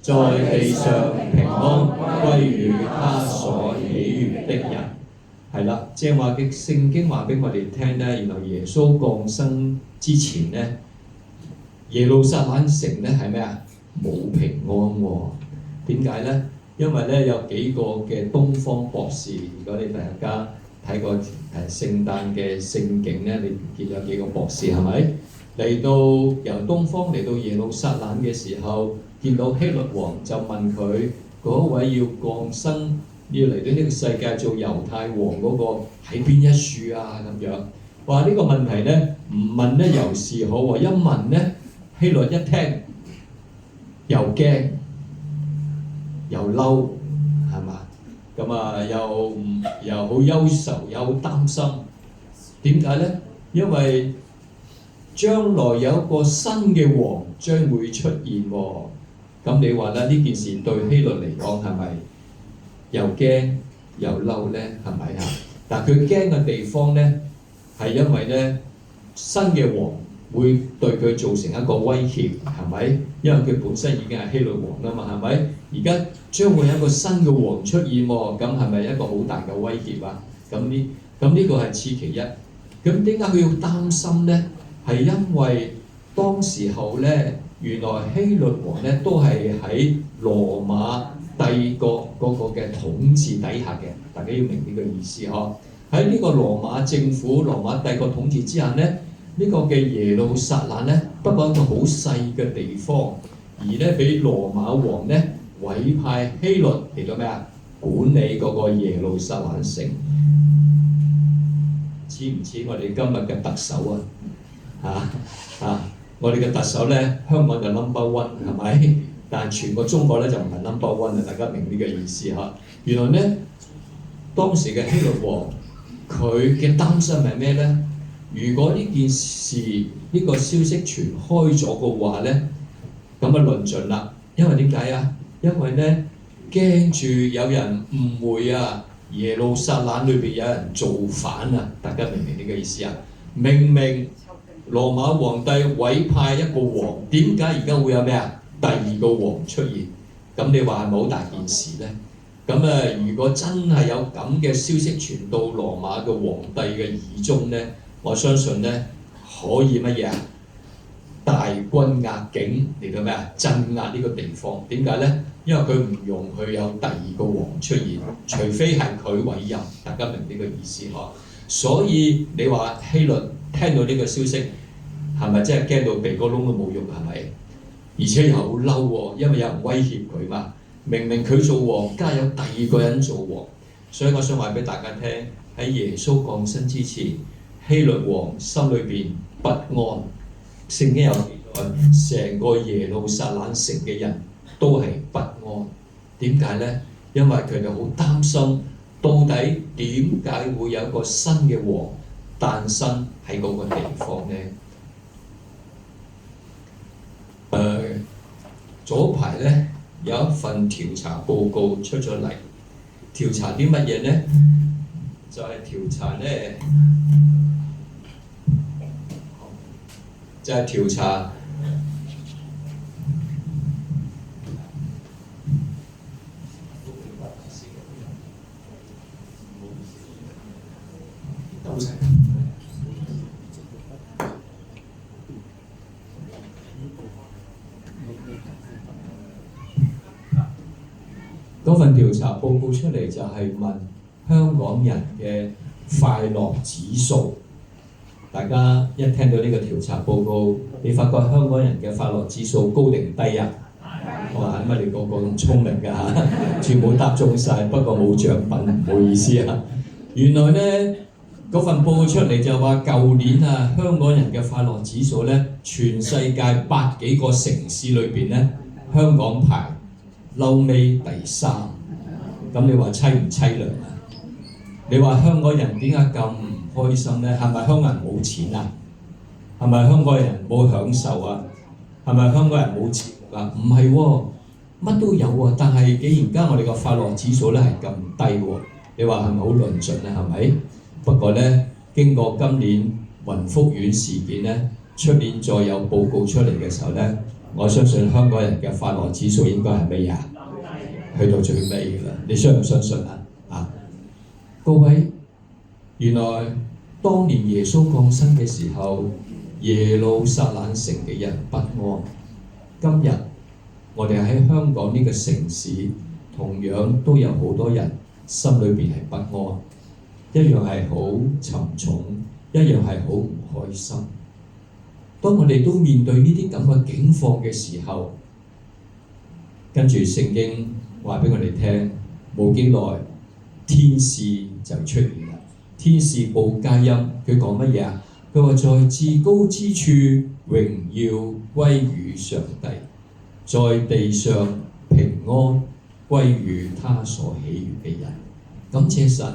在地上平安歸於他所喜悅的人。係啦，正話嘅聖經話俾我哋聽咧，原來耶穌降生之前咧，耶路撒冷城咧係咩啊？冇平安喎。點解咧？因為咧有幾個嘅東方博士，如果你大家睇過聖誕嘅聖景咧，你見有幾個博士係咪？嚟到由東方嚟到耶路撒冷嘅時候，見到希律王就問佢嗰位要降生要嚟到呢個世界做猶太王嗰個喺邊一處啊咁樣。話呢個問題咧唔問咧又是好喎，一問咧希律一聽又驚又嬲係嘛？咁又好憂愁，又好擔心。點解咧？因為將來有一個新嘅王將會出現喎。咁你話咧呢件事對希律嚟講係咪又驚又嬲咧？係咪啊？但佢驚嘅地方咧係因為咧新嘅王會對佢造成一個威脅，係咪？因為佢本身已經係希律王啦嘛，係咪？而家將會有一個新嘅王出現喎，咁係咪一個好大嘅威脅啊？咁呢個係次其一。咁點解佢要擔心咧？係因為當時候咧，原來希律王咧都係喺羅馬帝國嗰個嘅統治底下嘅，大家要明呢個意思嗬。喺呢個羅馬政府、羅馬帝國統治之下咧，呢個嘅耶路撒冷咧，不過一個好細嘅地方，而咧俾羅馬王咧委派希律嚟到咩啊？管理嗰個耶路撒冷城，似唔似我哋今日嘅特首啊？我哋嘅特首咧，香港就 number one 係咪？但係全個中國咧就唔係 number one 啊！大家明呢個意思嚇？原來咧，當時嘅希律王佢嘅擔心係咩咧？如果呢件事呢個消息傳開咗嘅話咧，咁啊論盡啦。因為點解啊？因為咧驚住有人誤會啊，耶路撒冷裏邊有人造反啊！大家明唔明呢個意思啊？明明羅馬皇帝委派一個王，點解而家會有咩啊？第二個王出現，咁你話係咪好大件事咧？咁如果真係有咁嘅消息傳到羅馬嘅皇帝嘅耳中咧，我相信咧可以乜嘢啊？大軍壓境嚟到咩啊？鎮壓呢個地方。點解咧？因為佢唔容許有第二個王出現，除非係佢委任。大家明呢個意思嗬？所以你話希律聽到呢個消息，係咪真係驚到鼻哥窿都冇用？係咪？而且又好嬲喎，因為有人威脅佢嘛。明明佢做王，家有第二個人做王，所以我想話俾大家聽，喺耶穌降生之前，希律王心裏邊不安。聖經有記載，成個耶路撒冷城嘅人都係不安。點解呢？因為佢哋好擔心，到底點解會有一個新嘅王誕生喺嗰個地方呢？早排咧有一份調查報告出咗嚟，調查啲乜嘢呢？就係調查咧，就係調查嗰份調查報告出嚟就係問香港人嘅快樂指數。大家一聽到呢個調查報告，你發覺香港人嘅快樂指數高定低啊？哇！乜你個個咁聰明㗎嚇，全部答中晒，不過冇獎品，唔好意思啊。原來呢，嗰份報告出嚟就話舊年啊，香港人嘅快樂指數呢，全世界百幾個城市裏邊呢，香港排嬲尾第三。咁你話凄唔凄涼啊？你話香港人點解咁唔開心呢？係咪香港人冇錢啊？係咪香港人冇享受啊？係咪香港人冇節目啊？唔係喎，乜都有啊！但係既然間我哋個快樂指數咧係咁低喎，你話係咪好論盡咧？係咪？不過咧，經過今年雲福苑事件咧，出年再有報告出嚟嘅時候咧，我相信香港人嘅快樂指數應該係咩呀？去到最尾㗎啦！你相唔相信啊？啊，各位，原來當年耶穌降生嘅時候，耶路撒冷城嘅人不安。今日我哋喺香港呢個城市，同樣都有好多人心裏邊係不安，一樣係好沉重，一樣係好唔開心。當我哋都面對呢啲咁嘅境況嘅時候，跟住聖經話俾我哋聽，冇幾耐天使就出現啦。天使報佳音，佢講乜嘢啊？佢話在至高之處榮耀歸於上帝，在地上平安歸於他所喜悅嘅人。感謝神，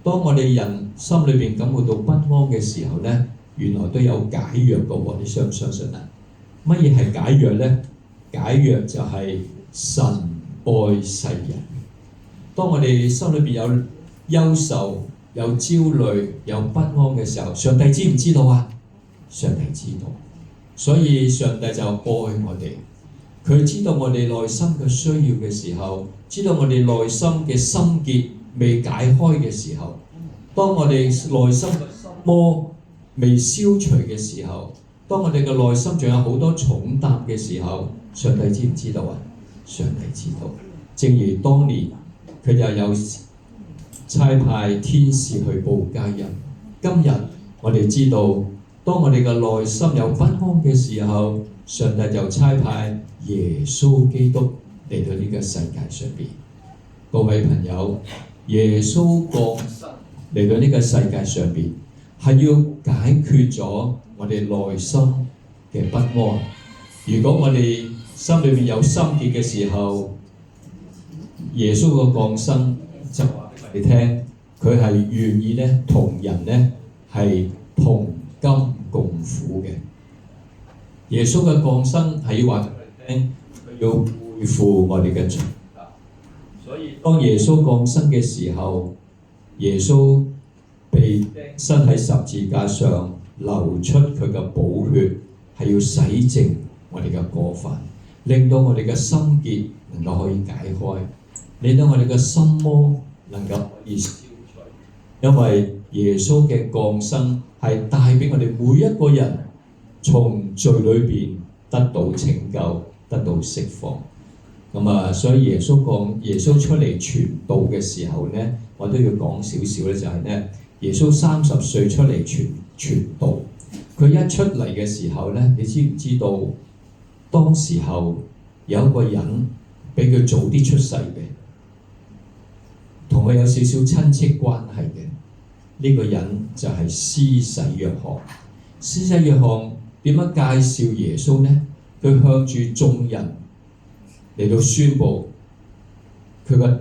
當我哋人心裏邊感覺到不安嘅時候呢，原來都有解藥嘅喎。你相唔相信啊？乜嘢係解藥呢？解藥就係神愛世人。當我哋心裏邊有憂愁、有焦慮、有不安嘅時候，上帝知唔知道啊？上帝知道，所以上帝就愛我哋。佢知道我哋內心嘅需要嘅時候，知道我哋內心嘅心結未解開嘅時候，當我哋內心嘅心魔未消除嘅時候，當我哋嘅內心仲有好多重擔嘅時候，上帝知唔知道啊？上帝知道。正如當年佢就有差派天使去報佳音。今日我哋知道當我哋嘅內心有不安嘅時候，上帝就差派耶穌基督嚟到呢個世界上邊。各位朋友，耶穌降生嚟到呢個世界上邊，係要解決咗我哋內心嘅不安。如果我哋心裏面有心結嘅時候，耶穌嘅降生就話俾我哋聽，佢係願意咧同人咧係同甘共苦嘅。耶穌嘅降生係要話俾我哋聽，佢要背負我哋嘅罪。所以當耶穌降生嘅時候，耶穌被釘身喺十字架上，流出佢嘅寶血，係要洗淨我哋嘅過犯，令到我哋嘅心結能夠可以解開，令到我哋嘅心魔能夠可以消除。因為耶穌嘅降生係帶俾我哋每一個人從罪裏邊得到拯救，得到釋放。所以耶穌出嚟傳道嘅時候咧，我都要講少少咧，就係咧，耶穌30歲出嚟傳道，佢一出嚟嘅時候咧，你知唔知道？當時候有一個人比佢早啲出世嘅，同佢有少少親戚關係嘅，呢個人就係施洗約翰。施洗約翰點樣介紹耶穌呢？佢向住眾人嚟到宣佈佢嘅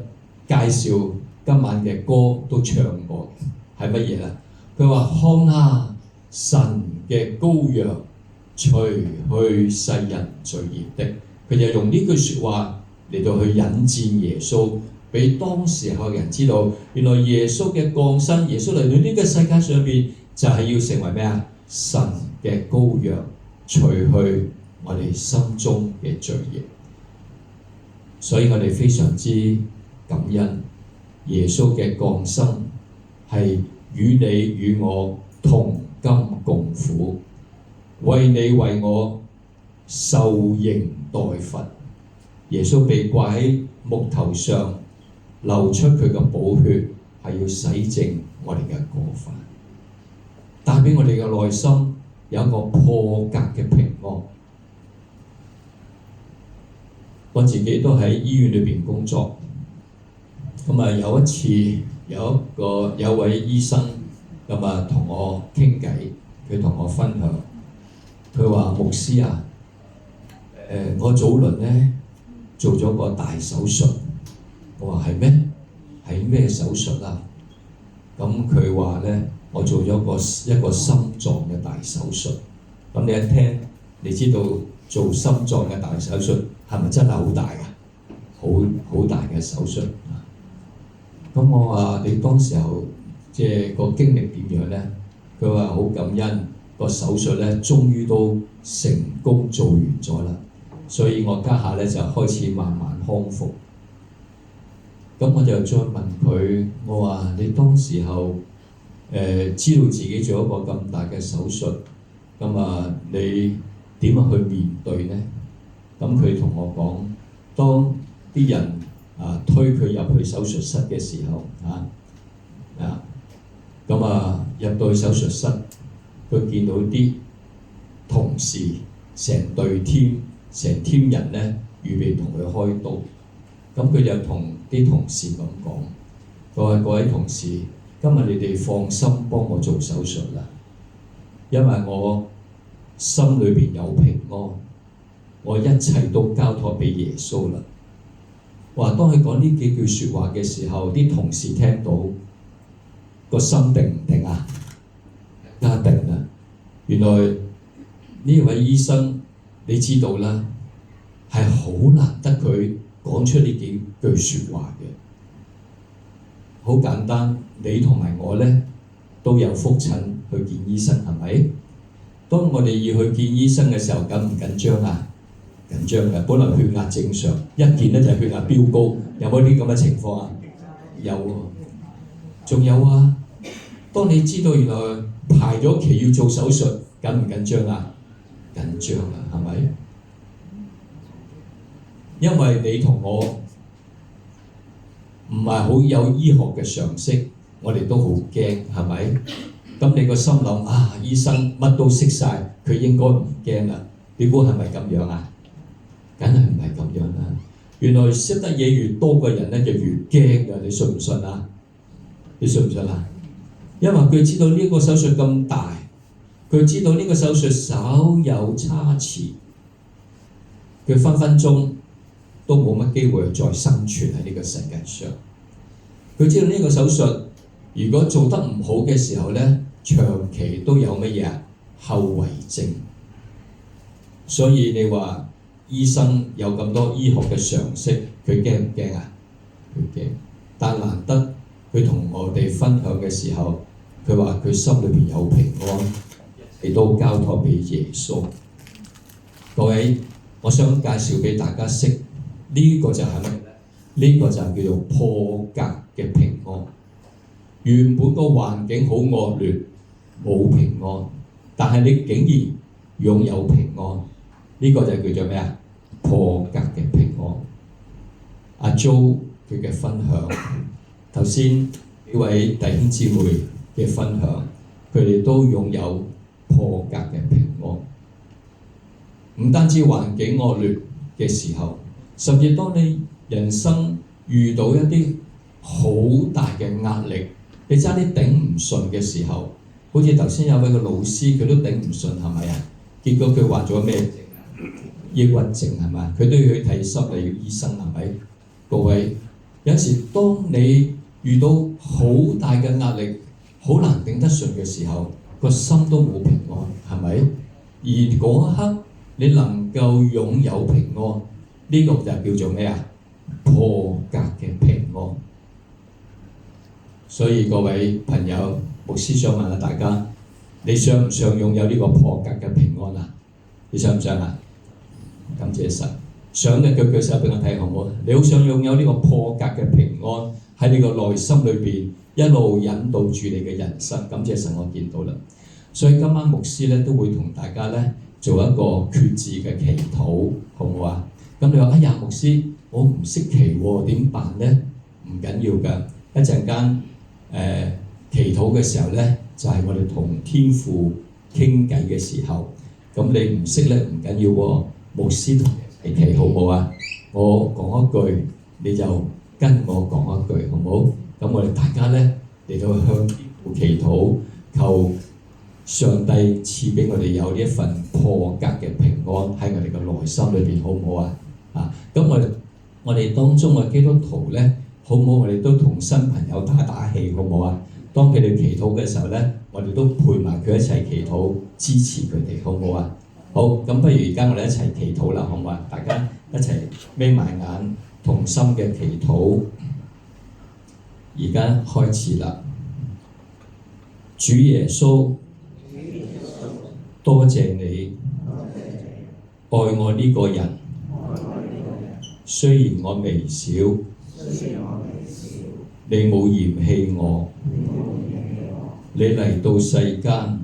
介紹，今晚嘅歌都唱過，係乜嘢啊？佢話：看啊，神嘅羔羊，除去世人罪孽的。佢就用呢句説話嚟到去引薦耶穌，俾當時候嘅人知道，原來耶穌嘅降生，耶穌嚟到呢個世界上邊就係要成為咩啊？神嘅羔羊，除去我哋心中嘅罪孽。所以我哋非常之感恩耶穌嘅降生係與你與我同甘共苦，為你為我受刑代罰。耶穌被掛喺木頭上，流出佢嘅寶血，係要洗淨我哋嘅過犯，帶俾我哋嘅內心有一個破格嘅平安。我自己都喺醫院裏邊工作，有一次有位醫生同我傾偈，佢同我分享，佢話：牧師啊，我早輪咧做咗個大手術。我話係咩？係咩手術啊？咁佢話咧，我做咗一個心臟嘅大手術。咁你一聽，你知道做心臟嘅大手術係咪真係好大啊？好大嘅手術。咁我話你當時候即係個經歷點樣咧？佢話好感恩，個手術咧終於都成功做完咗啦。所以我家下咧就開始慢慢康復。咁我就再問佢，我話你當時候知道自己做一個咁大嘅手術，你點樣去面對呢？咁佢同我講，當啲人推佢入去手術室嘅時候，入到去手術室，佢見到啲同事成team人咧預備同佢開刀。咁佢就同啲同事咁講，佢話：各位同事，今日你哋放心幫我做手術啦，因為我心裏邊有平安，我一切都交託俾耶穌啦。話當佢講呢幾句説話嘅時候，啲同事聽到個心定唔定啊？一定啦！原來呢位醫生你知道啦，係好難得佢講出呢幾句説話嘅。好簡單，你同埋我咧都有覆診去見醫生，係咪？當我哋要去見醫生嘅時候，緊唔緊張啊？緊張嘅，本來血壓正常，一見咧就係血壓飆高，有冇啲咁嘅情況啊？有喎，仲有啊！當你知道原來排咗期要做手術，緊唔緊張啊？緊張啊，係咪？因為你同我唔係好有醫學嘅常識，我哋都好驚，係咪？咁你個心諗啊，醫生乜都識晒，佢應該唔驚啦。你估係咪咁樣啊？梗係唔係咁樣啦。原來識得嘢越多嘅人咧，就越驚㗎。你信唔信啊？你信唔信啊？因為佢知道呢個手術咁大，佢知道呢個手術稍有差池，佢分分鐘都冇乜機會再生存喺呢個世界上。佢知道呢個手術如果做得唔好嘅時候咧，長期都有乜嘢後遺症。所以你話醫生有咁多醫學嘅常識，佢驚唔驚啊？佢驚，但難得佢同我哋分享嘅時候，佢話佢心裏邊有平安，亦都交託俾耶穌。各位，我想介紹俾大家識呢個就係乜咧？呢個就係叫做破格嘅平安。原本個環境好惡劣，冇平安，但係你竟然擁有平安，呢個就叫做咩啊？破格嘅平安。阿 Jo 佢嘅分享，頭先呢位弟兄姊妹嘅分享，佢哋都擁有破格嘅平安。唔單止環境惡劣嘅時候，甚至當你人生遇到一啲好大嘅壓力，你差啲頂唔順嘅時候，好似頭先有位個老師佢都頂唔順，係咪啊？結果佢患咗咩症啊？抑鬱症係咪？佢都要去睇心理醫生係咪？各位，有時當你遇到好大嘅壓力，好難頂得順嘅時候，個心都冇平安，係咪？而嗰一刻你能夠擁有平安，呢個就叫做咩啊？破格嘅平安。所以各位朋友，牧師想問下大家，你想唔想擁有呢個破格嘅平安啊？你想唔想啊？感謝神，想嘅舉手俾我睇好唔好？你好想擁有呢個破格嘅平安喺你個內心裏邊一路引導住你嘅人生。感謝神，我見到啦。所以今晚牧師咧都會同大家咧做一個決志嘅祈禱，好唔好啊？咁你話哎呀，牧師我唔識祈喎，點辦咧？唔緊要㗎，一陣間祈禱嘅時候咧，就係我哋同天父傾偈嘅時候。咁你唔識咧唔緊要喎，牧師同你一齊祈好唔好啊？我講一句，你就跟我講一句，好唔好？咁我哋大家咧嚟到向天父祈禱，求上帝賜俾我哋有呢一份破格嘅平安喺我哋嘅內心裏邊，好唔好啊？咁我哋當中嘅基督徒咧，好唔好？我哋都同新朋友打打氣，好唔好啊？當佢哋祈禱嘅時候咧，我哋都陪埋佢一齊祈禱，支持佢哋，好唔好啊？好，咁不如而家我哋一齊祈禱啦，好唔好啊？大家一齊眯埋眼，同心嘅祈禱。而家開始啦，主耶穌，多謝你愛我呢個人，雖然我微小，你冇嫌棄我，你嚟到世間，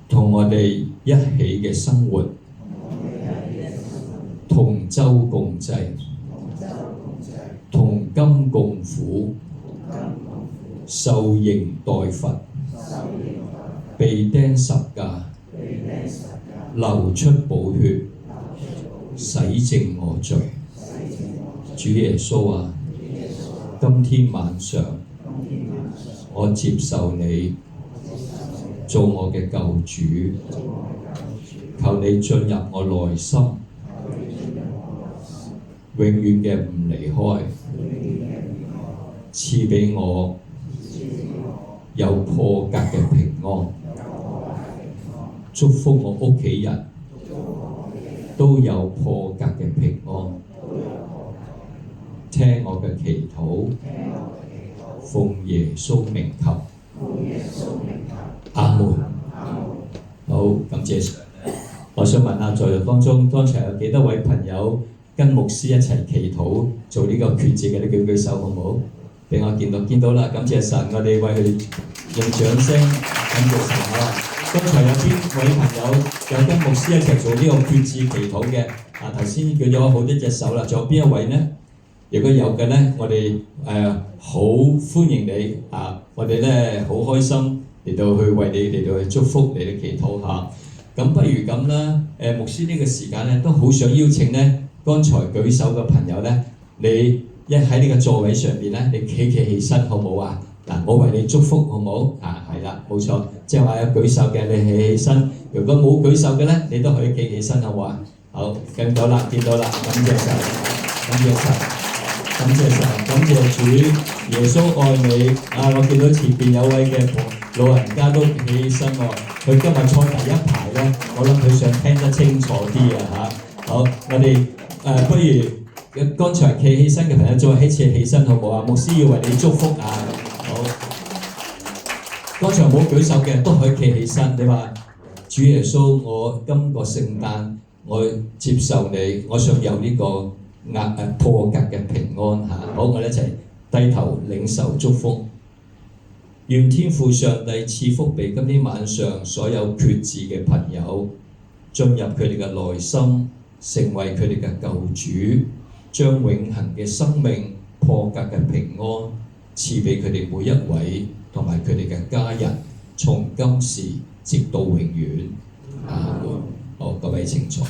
同我哋一起嘅生活，同舟共濟，同甘共苦，受刑待罰，被釘十架，流出寶血，洗淨我罪。主耶穌啊，今天晚上我接受你做我嘅救主，求你進入我內心，永遠嘅唔離開，賜俾我有破格嘅平安，祝福我屋企人都有破格嘅平安。聽我嘅祈禱，奉耶穌名求，阿門。好，感謝神。我想問下在座當中，剛才有幾多位朋友跟牧師一齊祈禱做呢個決志嘅？你舉舉手好唔好？俾我見到啦，感謝神，我哋為佢哋用掌聲感謝神啊！剛才有邊位朋友有跟牧師一齊做呢個決志祈禱嘅？頭先舉咗好多隻手啦，仲有邊一位呢？如果有嘅咧，我哋好歡迎你啊！我哋咧好開心嚟到去為你嚟到去祝福，嚟到祈禱下。咁不如咁啦，牧師呢個時間咧都好想邀請咧，剛才舉手嘅朋友咧，你一喺呢個座位上邊咧，你企起身好唔好啊？嗱，我為你祝福好唔好？啊，係啦，冇錯，即係話有舉手嘅你企起身，如果冇舉手嘅咧，你都可以企起身，好唔好啊？好，見到啦，感謝神，感謝神，感謝神，感謝主，耶穌愛你。啊，我見到前邊有位嘅老人家都企起身喎，佢今日坐第一排咧，我諗佢想聽得清楚啲啊嚇。好，我哋不如剛才企起身嘅朋友再一次起身好唔好啊？牧師要為你祝福啊！好，剛才冇舉手嘅都可以企起身。你話主耶穌，我今個聖誕我接受你，我想有呢個破格嘅平安嚇。好，我哋一齊低頭領受祝福。願天父上帝賜福俾今天晚上所有決志嘅朋友，進入佢哋嘅內心，成為佢哋嘅救主，將永恆嘅生命、破格嘅平安賜俾佢哋每一位，同埋佢哋嘅家人，從今時直到永遠。阿門。好，各位請坐。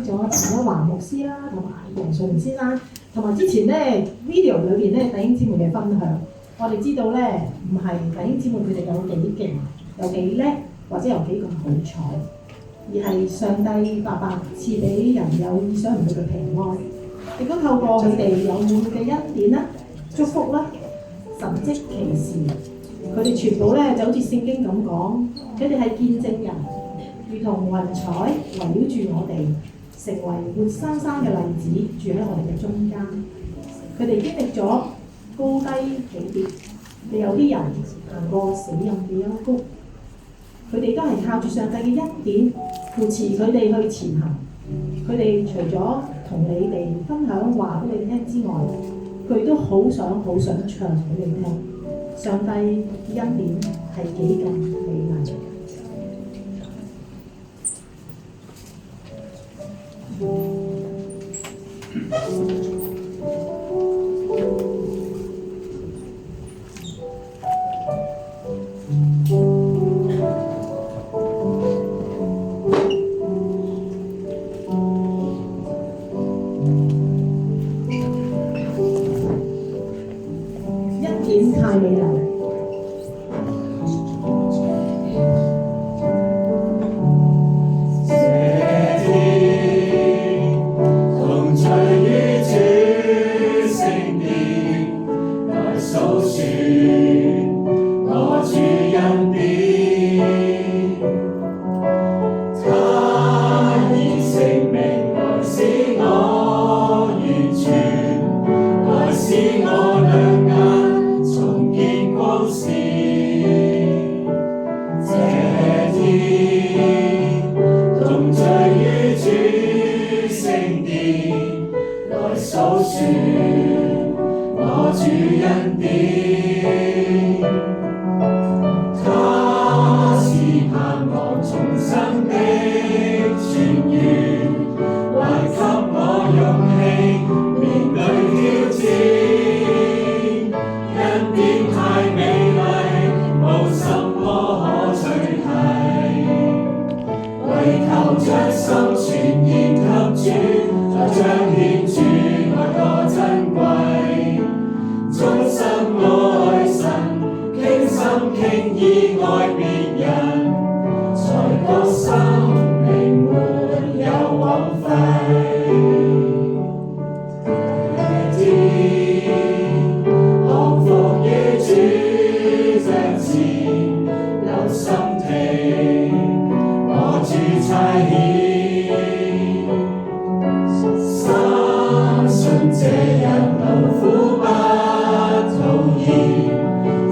咗陳一華牧師啦，同埋黃順賢先生，同埋之前咧 video 裏邊咧弟兄姊妹嘅分享，我哋知道咧唔係弟兄姊妹佢哋有幾勁，有幾叻，或者有幾咁好彩，而係上帝白白賜俾人有意想唔到嘅平安，亦都透過佢哋有滿嘅恩典啦、祝福啦、神蹟奇事，佢哋全部咧就好似聖經咁講，佢哋係見證人，如同雲彩圍繞住我哋。成為活生生嘅例子，住喺我哋嘅中間。佢哋經歷咗高低起跌，亦有啲人行過死蔭嘅幽谷。佢哋都係靠住上帝嘅恩典扶持佢哋去前行。佢哋除咗同你哋分享話俾你聽之外，佢都好想唱俾你聽。上帝嘅恩典係幾咁美麗。恩典太美麗。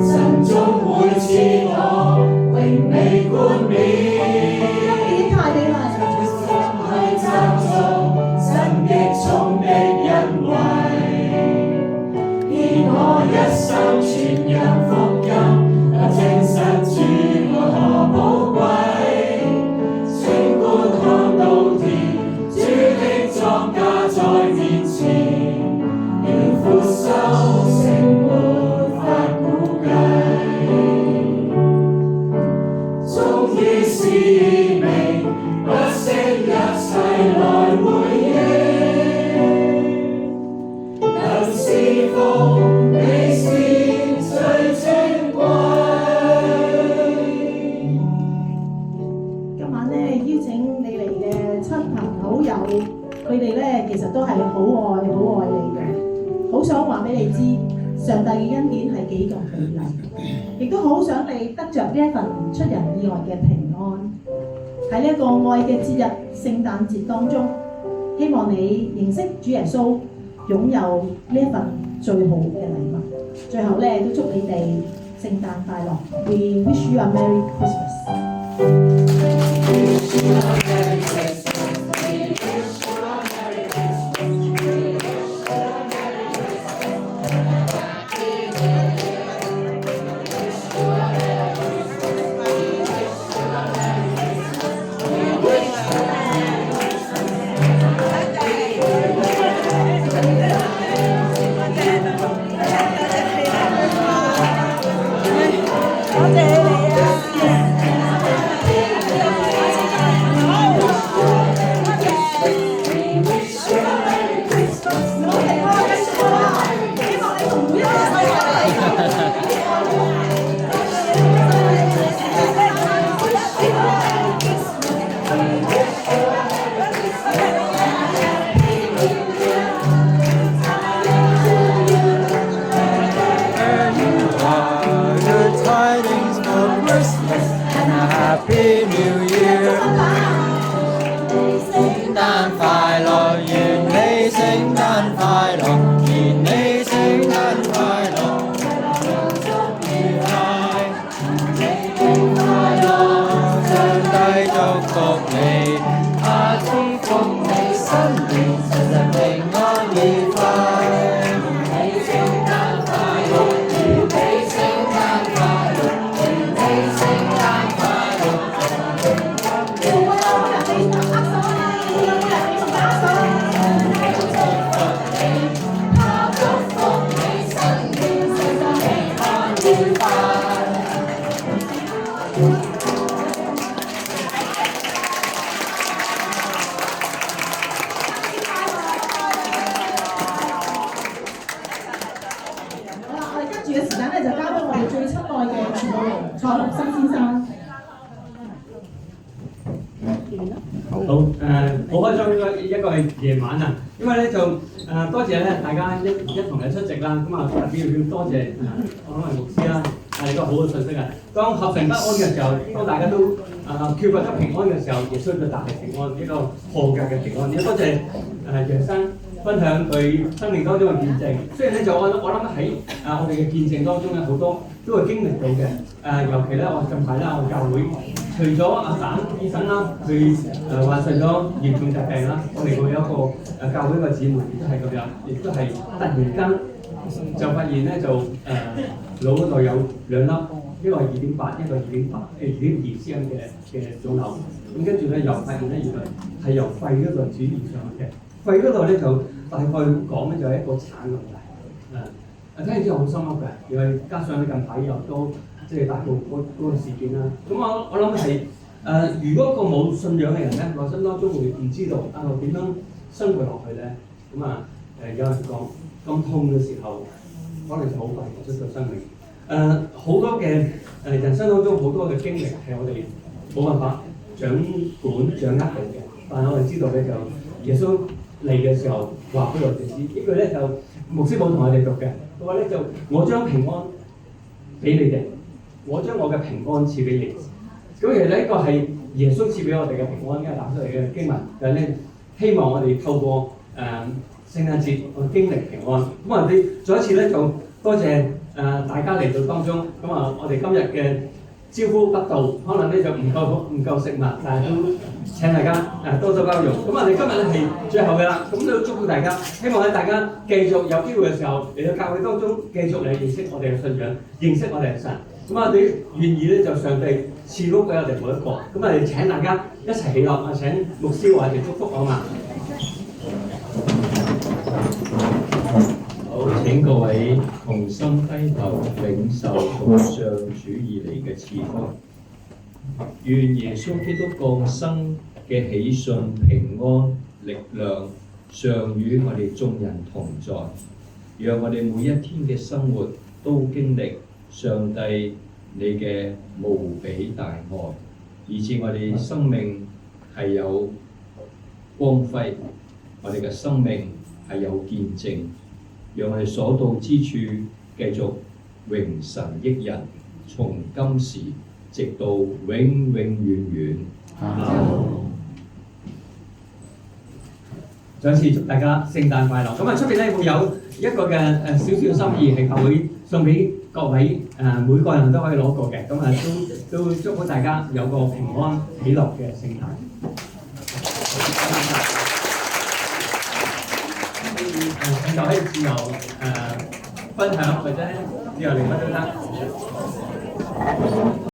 神總會賜我嘅恩典係幾咁美麗，亦都好想你得着呢一份出人意外嘅平安。喺呢一個愛嘅節日聖誕節當中，希望你認識主耶穌，擁有呢一份最好嘅禮物。最後咧，都祝你哋聖誕快樂。We wish you a Merry Christmas。好開心一個夜晚啊！因為咧就多謝咧大家一同嚟出席啦，咁啊特別要多謝我諗係牧師啦，係一個好嘅信息啊！當合成不安嘅時候，當大家都缺乏咗平安嘅時候，亦需要帶嚟平安，呢個破格嘅平安。亦多謝楊生分享佢生命當中嘅見證。雖然咧就我諗喺我哋嘅見證當中咧好多都會經歷到嘅。尤其咧我近排咧我教會。除咗阿省醫生啦，佢患上咗嚴重疾病啦，我哋會有一個教會嘅姊妹亦都係咁樣，亦都係突然間就發現咧就腦嗰度有兩粒，一個係2.8，一個2.2 cm 嘅腫瘤，咁跟住咧又發現咧原來係由肺嗰度轉移上去嘅，肺嗰度咧就大概講咧就係一個產問題，聽完之後好深刻嘅，因為加上咧近排又都。即係大埔嗰個事件啦，咁我諗係如果一個冇信仰嘅人咧，內心當中會唔知道點樣生活落去咧，咁有人講咁痛嘅時候，可能就好快結束咗生命。好多嘅人生當中好多嘅經歷係我哋冇辦法掌握到嘅，但係我哋知道咧就耶穌嚟嘅時候話俾我哋知，呢句咧就牧師冇同我哋讀嘅，佢話咧就我將平安俾你哋。我將我嘅平安賜俾你，咁其實呢個係耶穌賜俾我哋嘅平安，因為打出嚟嘅經文就係咧，希望我哋透過聖誕節去經歷平安。咁我哋再一次咧就多謝大家嚟到當中，咁我哋今日嘅招呼不到，可能咧就唔夠食物，但係都請大家多多包容。咁我哋今日咧係最後嘅啦，咁都祝福大家，希望咧大家繼續有機會嘅時候嚟到教會當中繼續嚟認識我哋嘅信仰，認識我哋嘅神。咁我哋願意咧就上帝賜福俾我哋每一個，咁我哋請大家一齊起立，請牧師為我哋祝福好嘛？好，請各位同心低頭領受從上主而嚟嘅賜福。願耶穌基督降生嘅喜訊、平安、力量，常與我哋眾人同在，讓我哋每一天嘅生活都經歷上帝你嘅無比大愛，以致我哋生命係有光輝，我哋嘅生命係有見證，讓我哋所到之處繼續榮神益人，從今時直到永永遠遠。再次祝大家聖誕快樂。咁啊，出邊咧會有一個嘅少少心意係教會送俾各位每個人都可以攞過嘅。咁啊，都祝福大家有個平安喜樂嘅聖誕。就可以自由分享或者自由離開都得。